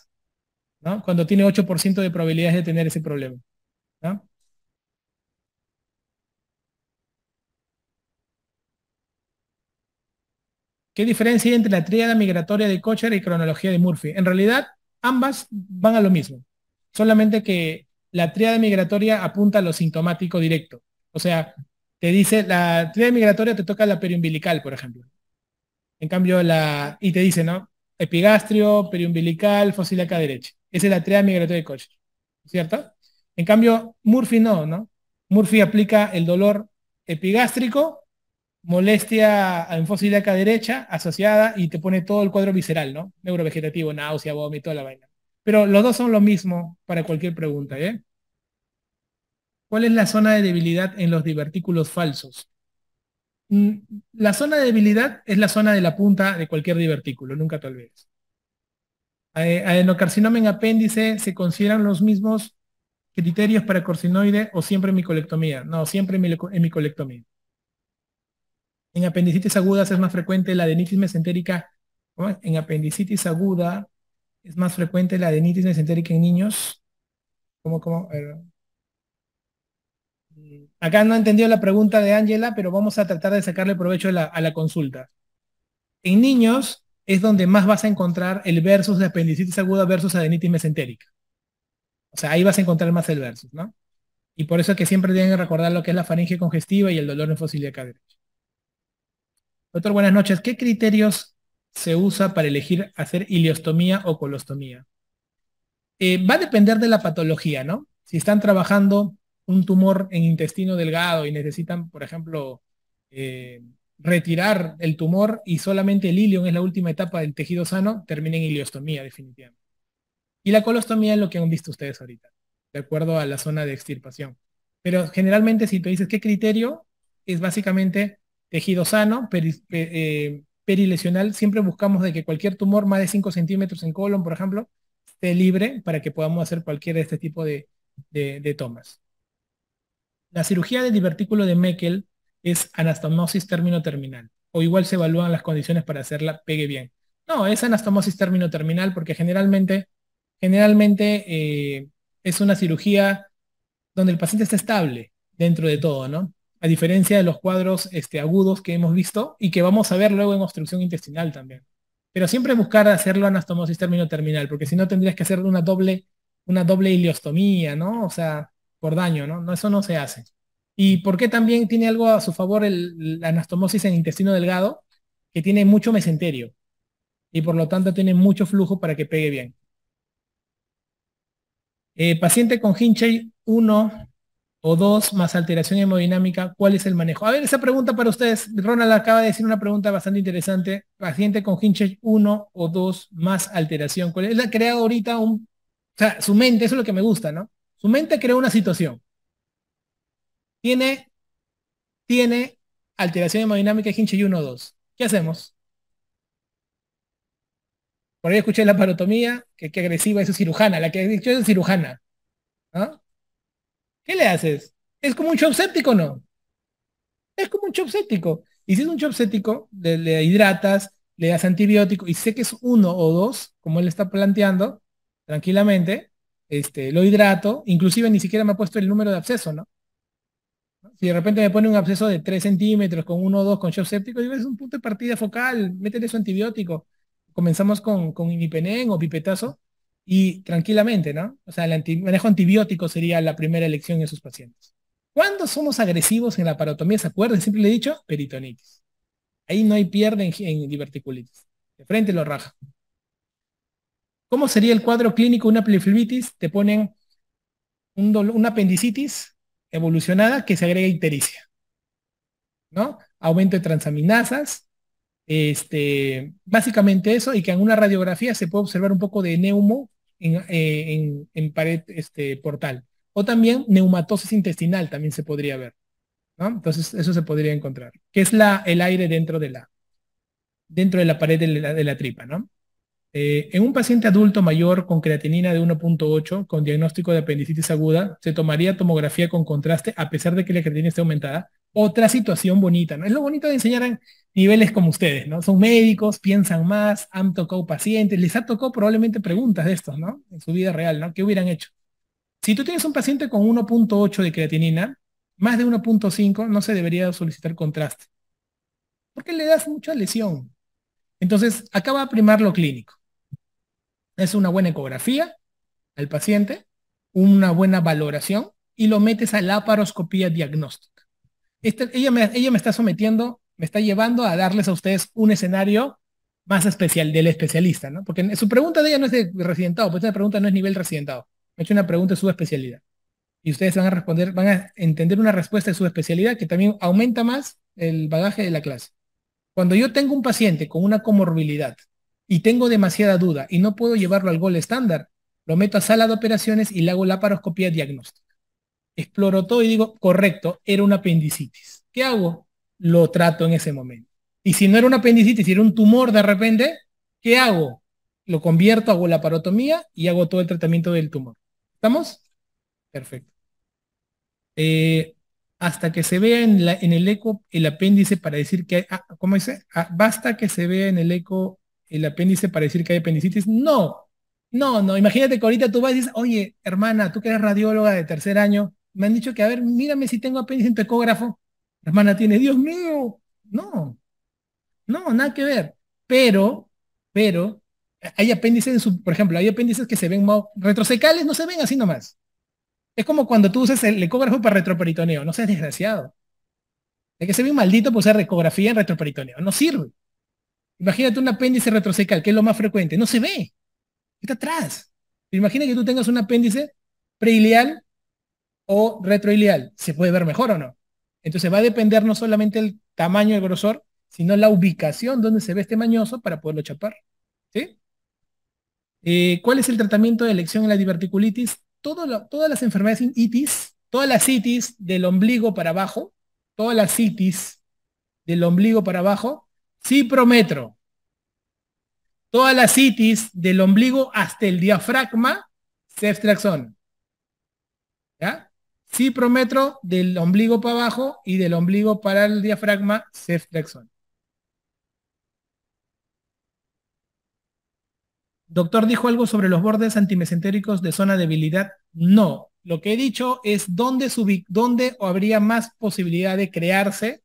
A: ¿no? Cuando tiene 8% de probabilidades de tener ese problema, ¿no? ¿Qué diferencia hay entre la tríada migratoria de Kocher y cronología de Murphy? En realidad, ambas van a lo mismo, solamente que la tríada migratoria apunta a lo sintomático directo. O sea, te dice, la tríada migratoria te toca la periumbilical, por ejemplo. En cambio, y te dice, ¿no? Epigastrio, periumbilical, fósil acá derecha. Esa es la tríada migratoria de Kocher, ¿cierto? En cambio, Murphy no, ¿no? Murphy aplica el dolor epigástrico, molestia enfosílica derecha asociada y te pone todo el cuadro visceral, ¿no? Neurovegetativo, náusea, vómito, toda la vaina. Pero los dos son lo mismo para cualquier pregunta, ¿eh? ¿Cuál es la zona de debilidad en los divertículos falsos? Mm, La zona de debilidad es la zona de la punta de cualquier divertículo, nunca te olvides. Adenocarcinoma en apéndice, ¿se consideran los mismos criterios para carcinoide o siempre micolectomía? No, siempre en micolectomía. En apendicitis agudas es más frecuente la adenitis mesentérica. ¿Cómo es? En apendicitis aguda es más frecuente la adenitis mesentérica en niños. ¿Cómo? A ver. Acá no he entendido la pregunta de Ángela, pero vamos a tratar de sacarle provecho a la consulta. En niños es donde más vas a encontrar el versus de apendicitis aguda versus adenitis mesentérica. O sea, ahí vas a encontrar más el versus, ¿no? Y por eso es que siempre tienen que recordar lo que es la faringe congestiva y el dolor en fosiliaca derecha. Doctor, buenas noches. ¿Qué criterios se usa para elegir hacer ileostomía o colostomía? Va a depender de la patología, ¿no? Si están trabajando un tumor en intestino delgado y necesitan, por ejemplo, eh, retirar el tumor y solamente el ilion es la última etapa del tejido sano, termina en ileostomía definitivamente. Y la colostomía es lo que han visto ustedes ahorita, de acuerdo a la zona de extirpación. Pero generalmente si te dices qué criterio, es básicamente tejido sano, perilesional. Siempre buscamos de que cualquier tumor más de 5 centímetros en colon, por ejemplo, esté libre para que podamos hacer cualquier de este tipo de tomas. La cirugía del divertículo de Meckel es anastomosis término terminal, o igual se evalúan las condiciones para hacerla pegue bien. No, es anastomosis término terminal porque generalmente es una cirugía donde el paciente está estable dentro de todo, ¿no? A diferencia de los cuadros agudos que hemos visto y que vamos a ver luego en obstrucción intestinal también. Pero siempre buscar hacerlo anastomosis término terminal, porque si no tendrías que hacer una doble ileostomía, ¿no? O sea, por daño, ¿no? No, eso no se hace. ¿Y por qué también tiene algo a su favor la anastomosis en intestino delgado? Que tiene mucho mesenterio y por lo tanto tiene mucho flujo para que pegue bien. Paciente con Hinchey 1 o 2 más alteración hemodinámica, ¿cuál es el manejo? A ver, esa pregunta para ustedes. Ronald acaba de decir una pregunta bastante interesante. Paciente con Hinchey 1 o 2 más alteración. ¿Cuál es? Él ha creado ahorita o sea, su mente, eso es lo que me gusta, ¿no? Su mente creó una situación. Tiene, tiene alteración hemodinámica Hinchey 1 o 2. ¿Qué hacemos? Por ahí escuché la parotomía, que agresiva es su cirujana, la que ha dicho es cirujana, ¿no? ¿Qué le haces? ¿Es como un shock séptico o no? Es como un shock séptico. Y si es un shock séptico, le hidratas, le das antibiótico, y sé que es 1 o 2, como él está planteando, tranquilamente, lo hidrato, inclusive ni siquiera me ha puesto el número de absceso, ¿no? Si de repente me pone un absceso de 3 centímetros con 1 o 2 con shock séptico, digo, es un punto de partida focal, métele su antibiótico. Comenzamos con imipenem o pipetazo, y tranquilamente, ¿no? O sea, el manejo antibiótico sería la primera elección en sus pacientes. ¿Cuándo somos agresivos en la parotomía? ¿Se acuerdan? Siempre le he dicho, peritonitis. Ahí no hay pierde en diverticulitis. De frente lo raja. ¿Cómo sería el cuadro clínico de una pleflebitis? Te ponen una apendicitis evolucionada que se agrega ictericia, ¿no? Aumento de transaminasas, básicamente eso, y que en una radiografía se puede observar un poco de neumo en pared portal. O también neumatosis intestinal también se podría ver, ¿no? Entonces, eso se podría encontrar, que es el aire dentro de la pared de la tripa, ¿no? En un paciente adulto mayor con creatinina de 1.8 con diagnóstico de apendicitis aguda, se tomaría tomografía con contraste a pesar de que la creatinina esté aumentada. Otra situación bonita, ¿no? Es lo bonito de enseñar en niveles como ustedes, ¿no? Son médicos, piensan más, han tocado pacientes, les ha tocado probablemente preguntas de estos, ¿no? En su vida real, ¿no? ¿Qué hubieran hecho? Si tú tienes un paciente con 1.8 de creatinina, más de 1.5 no se debería solicitar contraste, porque le das mucha lesión. Entonces, acá va a primar lo clínico. Es una buena ecografía al paciente, una buena valoración y lo metes a laparoscopía diagnóstica. Ella me está sometiendo, me está llevando a darles a ustedes un escenario más especial del especialista, ¿no? Porque su pregunta de ella no es de residentado, pues esta pregunta no es nivel residentado. Me ha hecho una pregunta de su especialidad. Y ustedes van a responder, van a entender una respuesta de su especialidad que también aumenta más el bagaje de la clase. Cuando yo tengo un paciente con una comorbilidad y tengo demasiada duda y no puedo llevarlo al gol estándar, lo meto a sala de operaciones y le hago laparoscopía diagnóstica. Exploro todo y digo, correcto, era una apendicitis. ¿Qué hago? Lo trato en ese momento. Y si no era una apendicitis, si era un tumor de repente, ¿qué hago? Lo convierto, hago laparotomía y hago todo el tratamiento del tumor. ¿Estamos? Perfecto. Eh, hasta que se vea en el eco el apéndice para decir que hay, ¿cómo dice? Basta que se vea en el eco el apéndice para decir que hay apendicitis. No, no, no. Imagínate que ahorita tú vas y dices, oye, hermana, tú que eres radióloga de tercer año, me han dicho que, a ver, mírame si tengo apéndice en tu ecógrafo. La hermana tiene, Dios mío. No, no, nada que ver. Pero, hay apéndices, por ejemplo, hay apéndices que se ven retrosecales, no se ven así nomás. Es como cuando tú usas el ecógrafo para retroperitoneo. No seas desgraciado. Es que se ve un maldito por usar ecografía en retroperitoneo. No sirve. Imagínate un apéndice retrocecal, que es lo más frecuente. No se ve. Está atrás. Imagina que tú tengas un apéndice preilial o retroilial. ¿Se puede ver mejor o no? Entonces va a depender no solamente el tamaño y el grosor, sino la ubicación donde se ve este mañoso para poderlo chapar. ¿Sí? ¿Cuál es el tratamiento de elección en la diverticulitis? Todas las enfermedades itis, todas las itis del ombligo para abajo, todas las itis del ombligo para abajo, ciprometro. Todas las itis del ombligo hasta el diafragma, ceftriaxona. ¿Ya? Ciprometro del ombligo para abajo y del ombligo para el diafragma, ceftriaxona. Doctor, ¿dijo algo sobre los bordes antimesentéricos de zona de debilidad? No. Lo que he dicho es dónde habría más posibilidad de crearse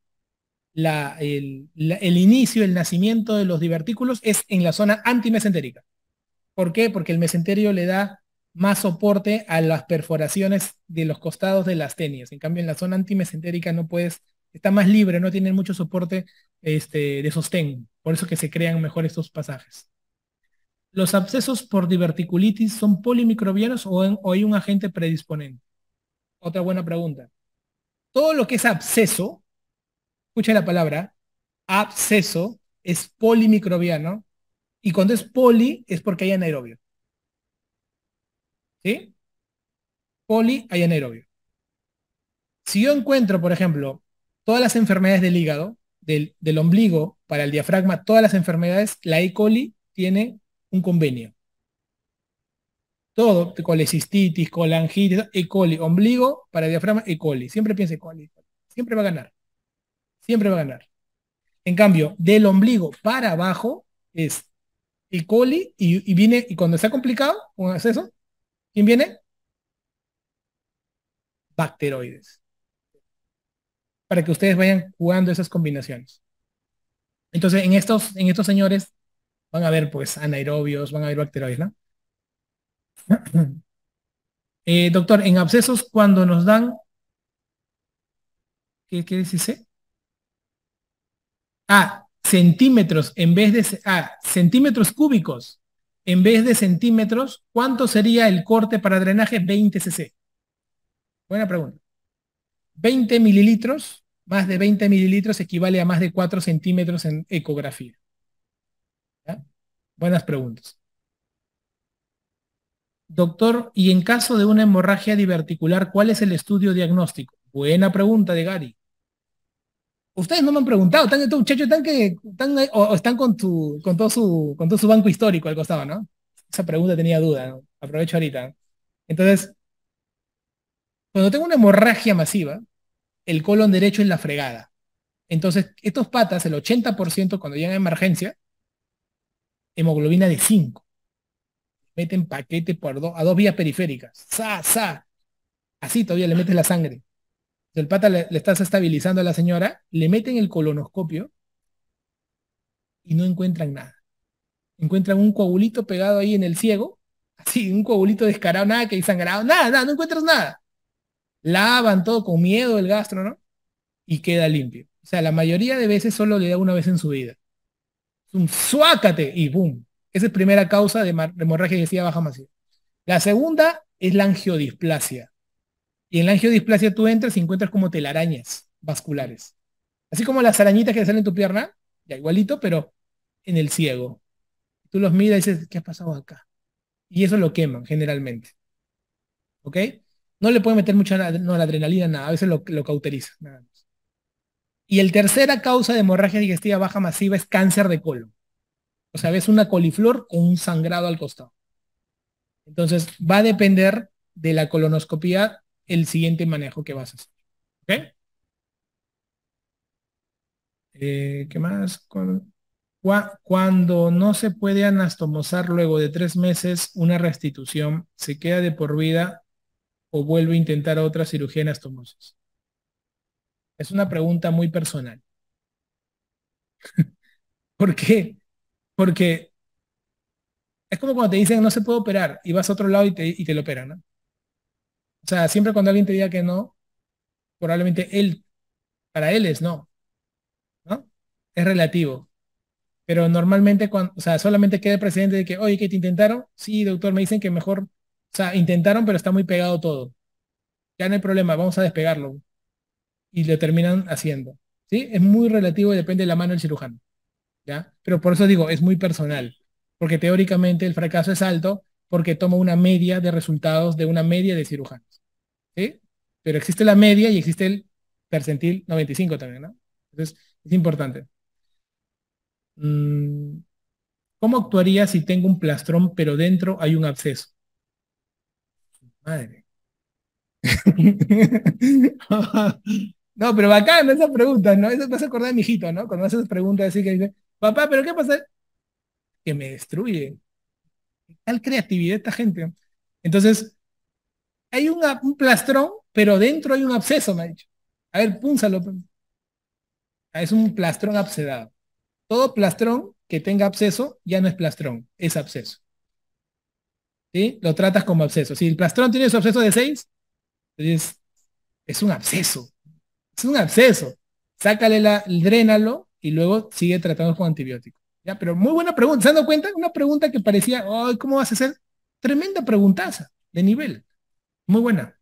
A: el inicio, el nacimiento de los divertículos es en la zona antimesentérica. ¿Por qué? Porque el mesenterio le da más soporte a las perforaciones de los costados de las tenias. En cambio, en la zona antimesentérica no puedes, está más libre, no tienen mucho soporte de sostén. Por eso que se crean mejor estos pasajes. ¿Los abscesos por diverticulitis son polimicrobianos o hay un agente predisponente? Otra buena pregunta. Todo lo que es absceso, escucha la palabra, absceso es polimicrobiano y cuando es poli es porque hay anaerobio. ¿Sí? Poli hay anaerobio. Si yo encuentro, por ejemplo, todas las enfermedades del hígado, del ombligo para el diafragma, todas las enfermedades, la E. coli tiene un convenio. Todo, colecistitis, colangitis, E. coli, ombligo para el diafragma, E. coli. Siempre piensa E. coli. Siempre va a ganar. Siempre va a ganar. En cambio, del ombligo para abajo es E. coli y viene, y cuando está complicado un acceso, ¿quién viene? Bacteroides. Para que ustedes vayan jugando esas combinaciones. Entonces, en estos señores van a ver, pues, anaerobios, van a ver bacteroides, ¿no? Doctor, en abscesos, cuando nos dan, ¿qué dice? Centímetros en vez de, centímetros cúbicos. en vez de centímetros, ¿cuánto sería el corte para drenaje? 20 cc. Buena pregunta. 20 mililitros, más de 20 mililitros equivale a más de 4 centímetros en ecografía. ¿Ya? Buenas preguntas. Doctor, y en caso de una hemorragia diverticular, ¿cuál es el estudio diagnóstico? Buena pregunta de Gary. Ustedes no me han preguntado, están estos muchachos o están con todo su banco histórico al costado, ¿no? Esa pregunta tenía duda, ¿no? Aprovecho ahorita, ¿no? Entonces, cuando tengo una hemorragia masiva, el colon derecho es la fregada. Entonces, estos patas, el 80% cuando llegan a emergencia, hemoglobina de 5, meten paquete a 2 vías periféricas. ¡Sa, sa! Así todavía le metes la sangre. El pata le estás estabilizando a la señora, le meten el colonoscopio y no encuentran nada. Encuentran un coagulito pegado ahí en el ciego, así, un coagulito descarado, nada que hay sangrado, nada, nada, no encuentras nada. Lavan todo con miedo el gastro, ¿no? Y queda limpio. O sea, la mayoría de veces solo le da una vez en su vida. Es un suácate y ¡boom! Esa es primera causa de hemorragia digestiva baja masiva. La segunda es la angiodisplasia. Y en la angiodisplasia tú entras y encuentras como telarañas vasculares. Así como las arañitas que salen en tu pierna, ya igualito, pero en el ciego. Tú los miras y dices, ¿qué ha pasado acá? Y eso lo queman generalmente. ¿Ok? No le pueden meter mucha no, la adrenalina, nada, a veces lo cauteriza. Nada más. Y el tercera causa de hemorragia digestiva baja masiva es cáncer de colon. O sea, ves una coliflor con un sangrado al costado. Entonces, va a depender de la colonoscopía el siguiente manejo que vas a hacer. ¿Ok? ¿Qué más? Cuando no se puede anastomosar luego de 3 meses una restitución, ¿se queda de por vida o vuelve a intentar otra cirugía de anastomosis? Es una pregunta muy personal. ¿Por qué? Porque es como cuando te dicen no se puede operar y vas a otro lado y te lo operan, ¿no? O sea, siempre cuando alguien te diga que no, probablemente para él es no, ¿no? Es relativo. Pero normalmente, o sea, solamente queda el precedente de que, oye, ¿que te intentaron? Sí, doctor, me dicen que mejor, o sea, intentaron, pero está muy pegado todo. Ya no hay problema, vamos a despegarlo. Y lo terminan haciendo. ¿Sí? Es muy relativo y depende de la mano del cirujano. ¿Ya? Pero por eso digo, es muy personal. Porque teóricamente el fracaso es alto porque toma una media de resultados de una media de cirujanos. ¿Sí? Pero existe la media y existe el percentil 95 también, ¿no? Entonces, es importante. Mm, ¿Cómo actuaría si tengo un plastrón pero dentro hay un absceso? Madre. No, pero bacán esas preguntas, ¿no? Eso me hace acordar de mi hijito, ¿no? Cuando hace esas preguntas así que dice, papá, ¿pero qué pasa? Que me destruye. Tal creatividad esta gente. Entonces, hay un plastrón, pero dentro hay un absceso, me ha dicho. A ver, púnsalo. Es un plastrón abscedado. Todo plastrón que tenga absceso ya no es plastrón, es absceso. ¿Sí? Lo tratas como absceso. Si el plastrón tiene su absceso de 6, entonces es un absceso. Es un absceso. Sácale drénalo y luego sigue tratando con antibióticos. Ya, pero muy buena pregunta. ¿Se han dado cuenta? Una pregunta que parecía, ay, ¿cómo vas a hacer? Tremenda preguntaza de nivel. Muy buena.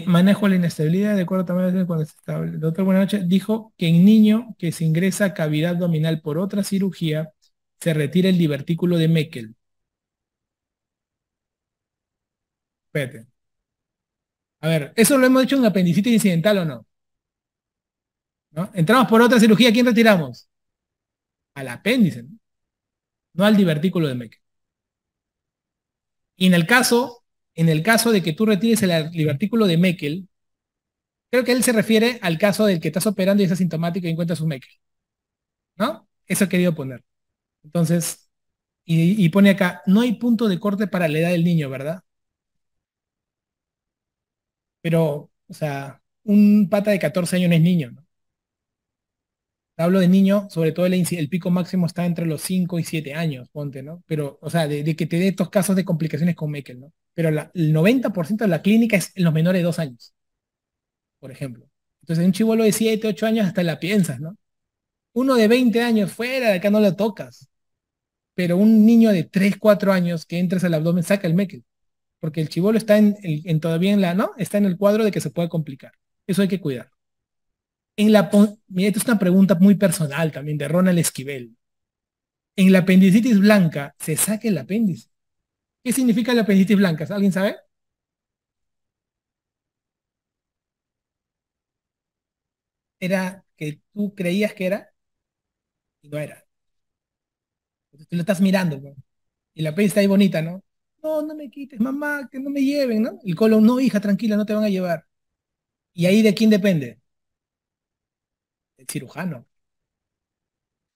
A: Manejo la inestabilidad de acuerdo también cuando es estable. El doctor Buenas noches dijo que en niño que se ingresa a cavidad abdominal por otra cirugía, se retira el divertículo de Meckel. Espérate. A ver, ¿eso lo hemos hecho en apendicitis incidental o no? ¿No? Entramos por otra cirugía, ¿quién retiramos? Al apéndice, ¿no? No al divertículo de Meckel. Y en el caso de que tú retires el divertículo de Meckel, creo que él se refiere al caso del que estás operando y es asintomático y encuentras un Meckel, ¿no? Eso he querido poner. Entonces, y pone acá, no hay punto de corte para la edad del niño, ¿verdad? Pero, o sea, un pata de 14 años no es niño, ¿no? Hablo de niño, sobre todo el pico máximo está entre los 5 y 7 años, ponte, ¿no? Pero, o sea, de que te dé estos casos de complicaciones con Meckel, ¿no? Pero el 90% de la clínica es en los menores de 2 años, por ejemplo. Entonces, un chibolo de 7, 8 años hasta la piensas, ¿no? Uno de 20 años fuera de acá no lo tocas. pero un niño de 3 4 años que entres al abdomen saca el meque, porque el chibolo está todavía en la, ¿no? Está en el cuadro de que se puede complicar. Eso hay que cuidar. Mira, esta es una pregunta muy personal también de Ronald Esquivel. En la apendicitis blanca, ¿se saca el apéndice? ¿Qué significa la apendicitis blanca? ¿Alguien sabe? Era que tú creías que era y no era. Entonces tú lo estás mirando, ¿no? Y la apéndice está ahí bonita, ¿no? No, no me quites, mamá, que no me lleven, ¿no? El colon, no, hija, tranquila, no te van a llevar. ¿Y ahí de quién depende? El cirujano.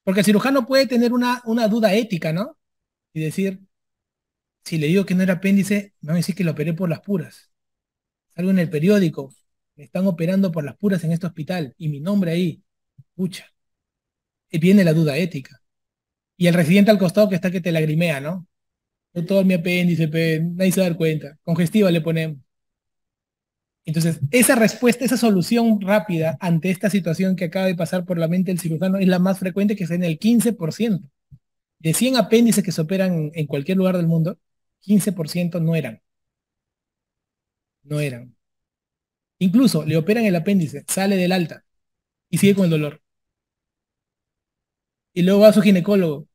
A: Porque el cirujano puede tener una duda ética, ¿no? Y decir, si le digo que no era apéndice, me van a decir que lo operé por las puras. Salgo en el periódico, me están operando por las puras en este hospital, y mi nombre ahí, pucha, y viene la duda ética. Y el residente al costado que está que te lagrimea, ¿no? Todo mi apéndice, nadie se va a dar cuenta. Congestiva le ponemos. Entonces, esa respuesta, esa solución rápida ante esta situación que acaba de pasar por la mente del cirujano es la más frecuente, que es en el 15%. De 100 apéndices que se operan en cualquier lugar del mundo, 15% no eran. Incluso le operan el apéndice, sale del alta y sigue con el dolor. Y luego va a su ginecólogo,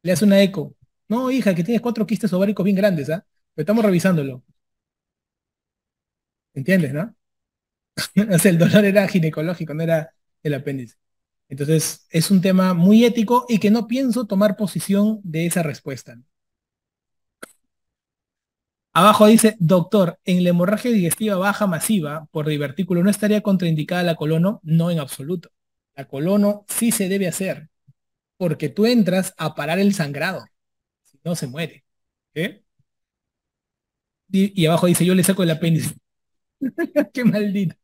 A: le hace una eco. No, hija, que tienes 4 quistes ováricos bien grandes, ¿ah? Pero estamos revisándolo. ¿Entiendes, no? O sea, el dolor era ginecológico, no era el apéndice. Entonces, es un tema muy ético y que no pienso tomar posición de esa respuesta. Abajo dice, doctor, en la hemorragia digestiva baja masiva por divertículo, ¿no estaría contraindicada la colono? No, en absoluto. La colono sí se debe hacer, porque tú entras a parar el sangrado, si no se muere. ¿Eh? Y abajo dice, yo le saco el apéndice. Qué maldito.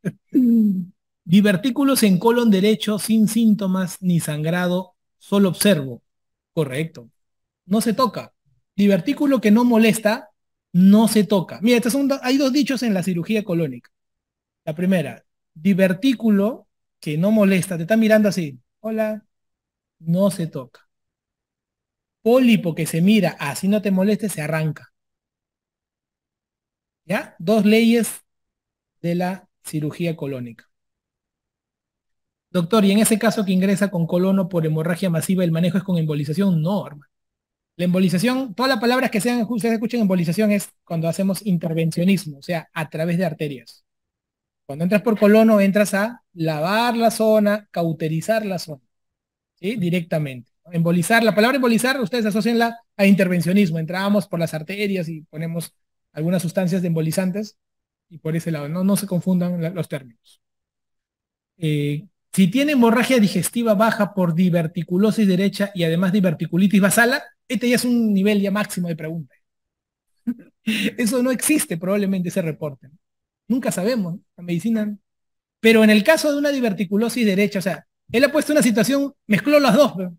A: Divertículos en colon derecho sin síntomas ni sangrado, solo observo. Correcto. No se toca. Divertículo que no molesta, no se toca. Mira, hay dos dichos en la cirugía colónica. La primera, divertículo que no molesta, te está mirando así. Hola, no se toca. Pólipo que se mira, así no te moleste, se arranca. ¿Ya? Dos leyes de la cirugía colónica. Doctor, y en ese caso que ingresa con colono por hemorragia masiva, ¿el manejo es con embolización? No, hermano. La embolización, todas las palabras que ustedes escuchen embolización es cuando hacemos intervencionismo, o sea, a través de arterias. Cuando entras por colono, entras a lavar la zona, cauterizar la zona, ¿sí? Directamente. Embolizar, la palabra embolizar, ustedes asocienla a intervencionismo. Entramos por las arterias y ponemos algunas sustancias de embolizantes y por ese lado, no se confundan los términos. Si tiene hemorragia digestiva baja por diverticulosis derecha y además diverticulitis basala, este ya es un nivel ya máximo de pregunta. Eso no existe probablemente ese reporte, ¿no? Nunca sabemos, ¿no? La medicina. Pero en el caso de una diverticulosis derecha, o sea, él ha puesto una situación, mezcló las dos, pero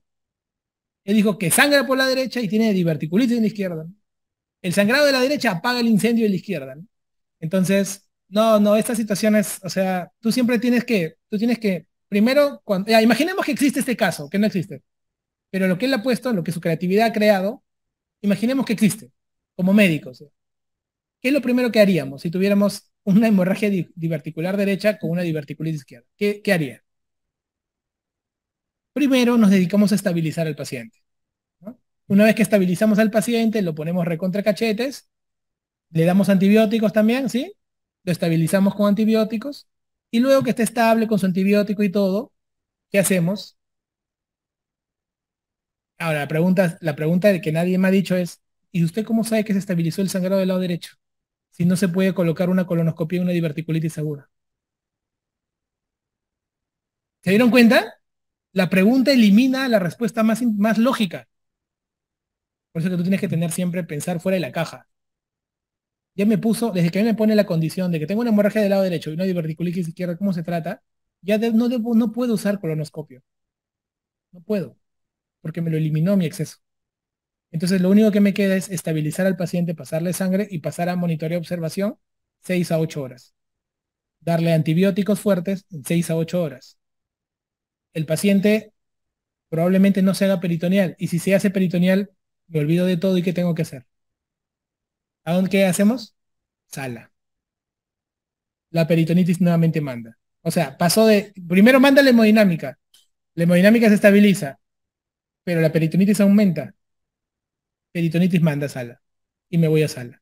A: él dijo que sangra por la derecha y tiene diverticulitis en la izquierda, ¿no? El sangrado de la derecha apaga el incendio de la izquierda, ¿no? Entonces, no, estas situaciones, o sea, tú tienes que, primero, ya, imaginemos que existe este caso, que no existe, pero lo que él ha puesto, lo que su creatividad ha creado, imaginemos que existe, como médicos. ¿Qué es lo primero que haríamos si tuviéramos una hemorragia diverticular derecha con una diverticulitis izquierda? ¿Qué haría? Primero nos dedicamos a estabilizar al paciente, ¿no? Una vez que estabilizamos al paciente, lo ponemos recontra cachetes, le damos antibióticos también, ¿sí? Lo estabilizamos con antibióticos y luego que esté estable con su antibiótico y todo, ¿qué hacemos? Ahora, la pregunta de que nadie me ha dicho es, ¿y usted cómo sabe que se estabilizó el sangrado del lado derecho? Si no se puede colocar una colonoscopia y una diverticulitis aguda. ¿Se dieron cuenta? La pregunta elimina la respuesta más lógica. Por eso que tú tienes que tener siempre pensar fuera de la caja. Ya me puso, desde que a mí me pone la condición de que tengo una hemorragia del lado derecho y una diverticulitis izquierda, ¿cómo se trata? Ya no puedo usar colonoscopio. No puedo, porque me lo eliminó mi exceso. Entonces lo único que me queda es estabilizar al paciente, pasarle sangre y pasar a monitoreo de observación 6 a 8 horas. Darle antibióticos fuertes en 6 a 8 horas. El paciente probablemente no se haga peritoneal y si se hace peritoneal, Me olvido de todo y ¿qué tengo que hacer? ¿A dónde qué hacemos? Sala. La peritonitis nuevamente manda. O sea, pasó de, primero manda la hemodinámica se estabiliza, pero la peritonitis aumenta, peritonitis manda sala, y me voy a sala.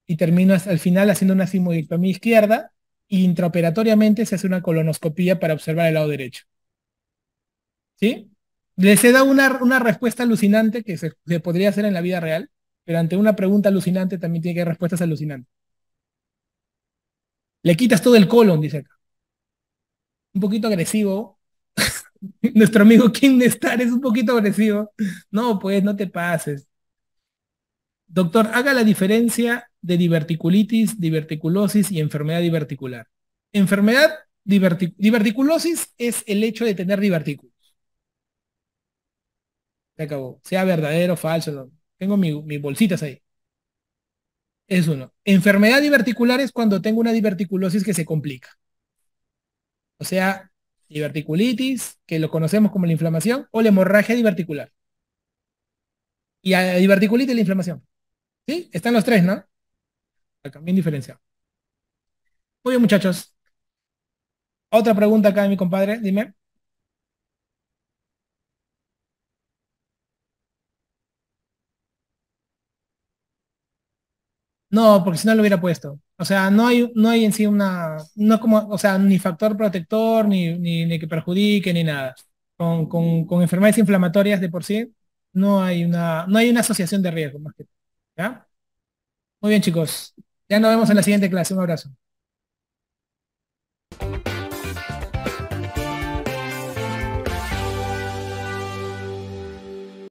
A: Y termino hasta al final haciendo una sigmoidectomía izquierda, y intraoperatoriamente se hace una colonoscopía para observar el lado derecho. ¿Sí? Les he dado una respuesta alucinante que se podría hacer en la vida real, pero ante una pregunta alucinante también tiene que haber respuestas alucinantes. Le quitas todo el colon, dice acá. Un poquito agresivo. Nuestro amigo King Star es un poquito agresivo. No, pues no te pases. Doctor, haga la diferencia de diverticulitis, diverticulosis y enfermedad diverticular. Enfermedad diverticulosis es el hecho de tener divertículos. Se acabó. Sea verdadero o falso. Tengo mis bolsitas ahí. Es uno. Enfermedad diverticular es cuando tengo una diverticulosis que se complica. O sea, diverticulitis, que lo conocemos como la inflamación, o la hemorragia diverticular. Y a la diverticulitis la inflamación. ¿Sí? Están los tres, ¿no? Acá, bien diferenciado. Muy bien, muchachos. Otra pregunta acá de mi compadre, dime. No, porque si no lo hubiera puesto. O sea, no hay en sí no como, o sea, ni factor protector, ni que perjudique, ni nada. Con enfermedades inflamatorias de por sí, no hay una asociación de riesgo más que. ¿Ya? Muy bien, chicos. Ya nos vemos en la siguiente clase. Un abrazo.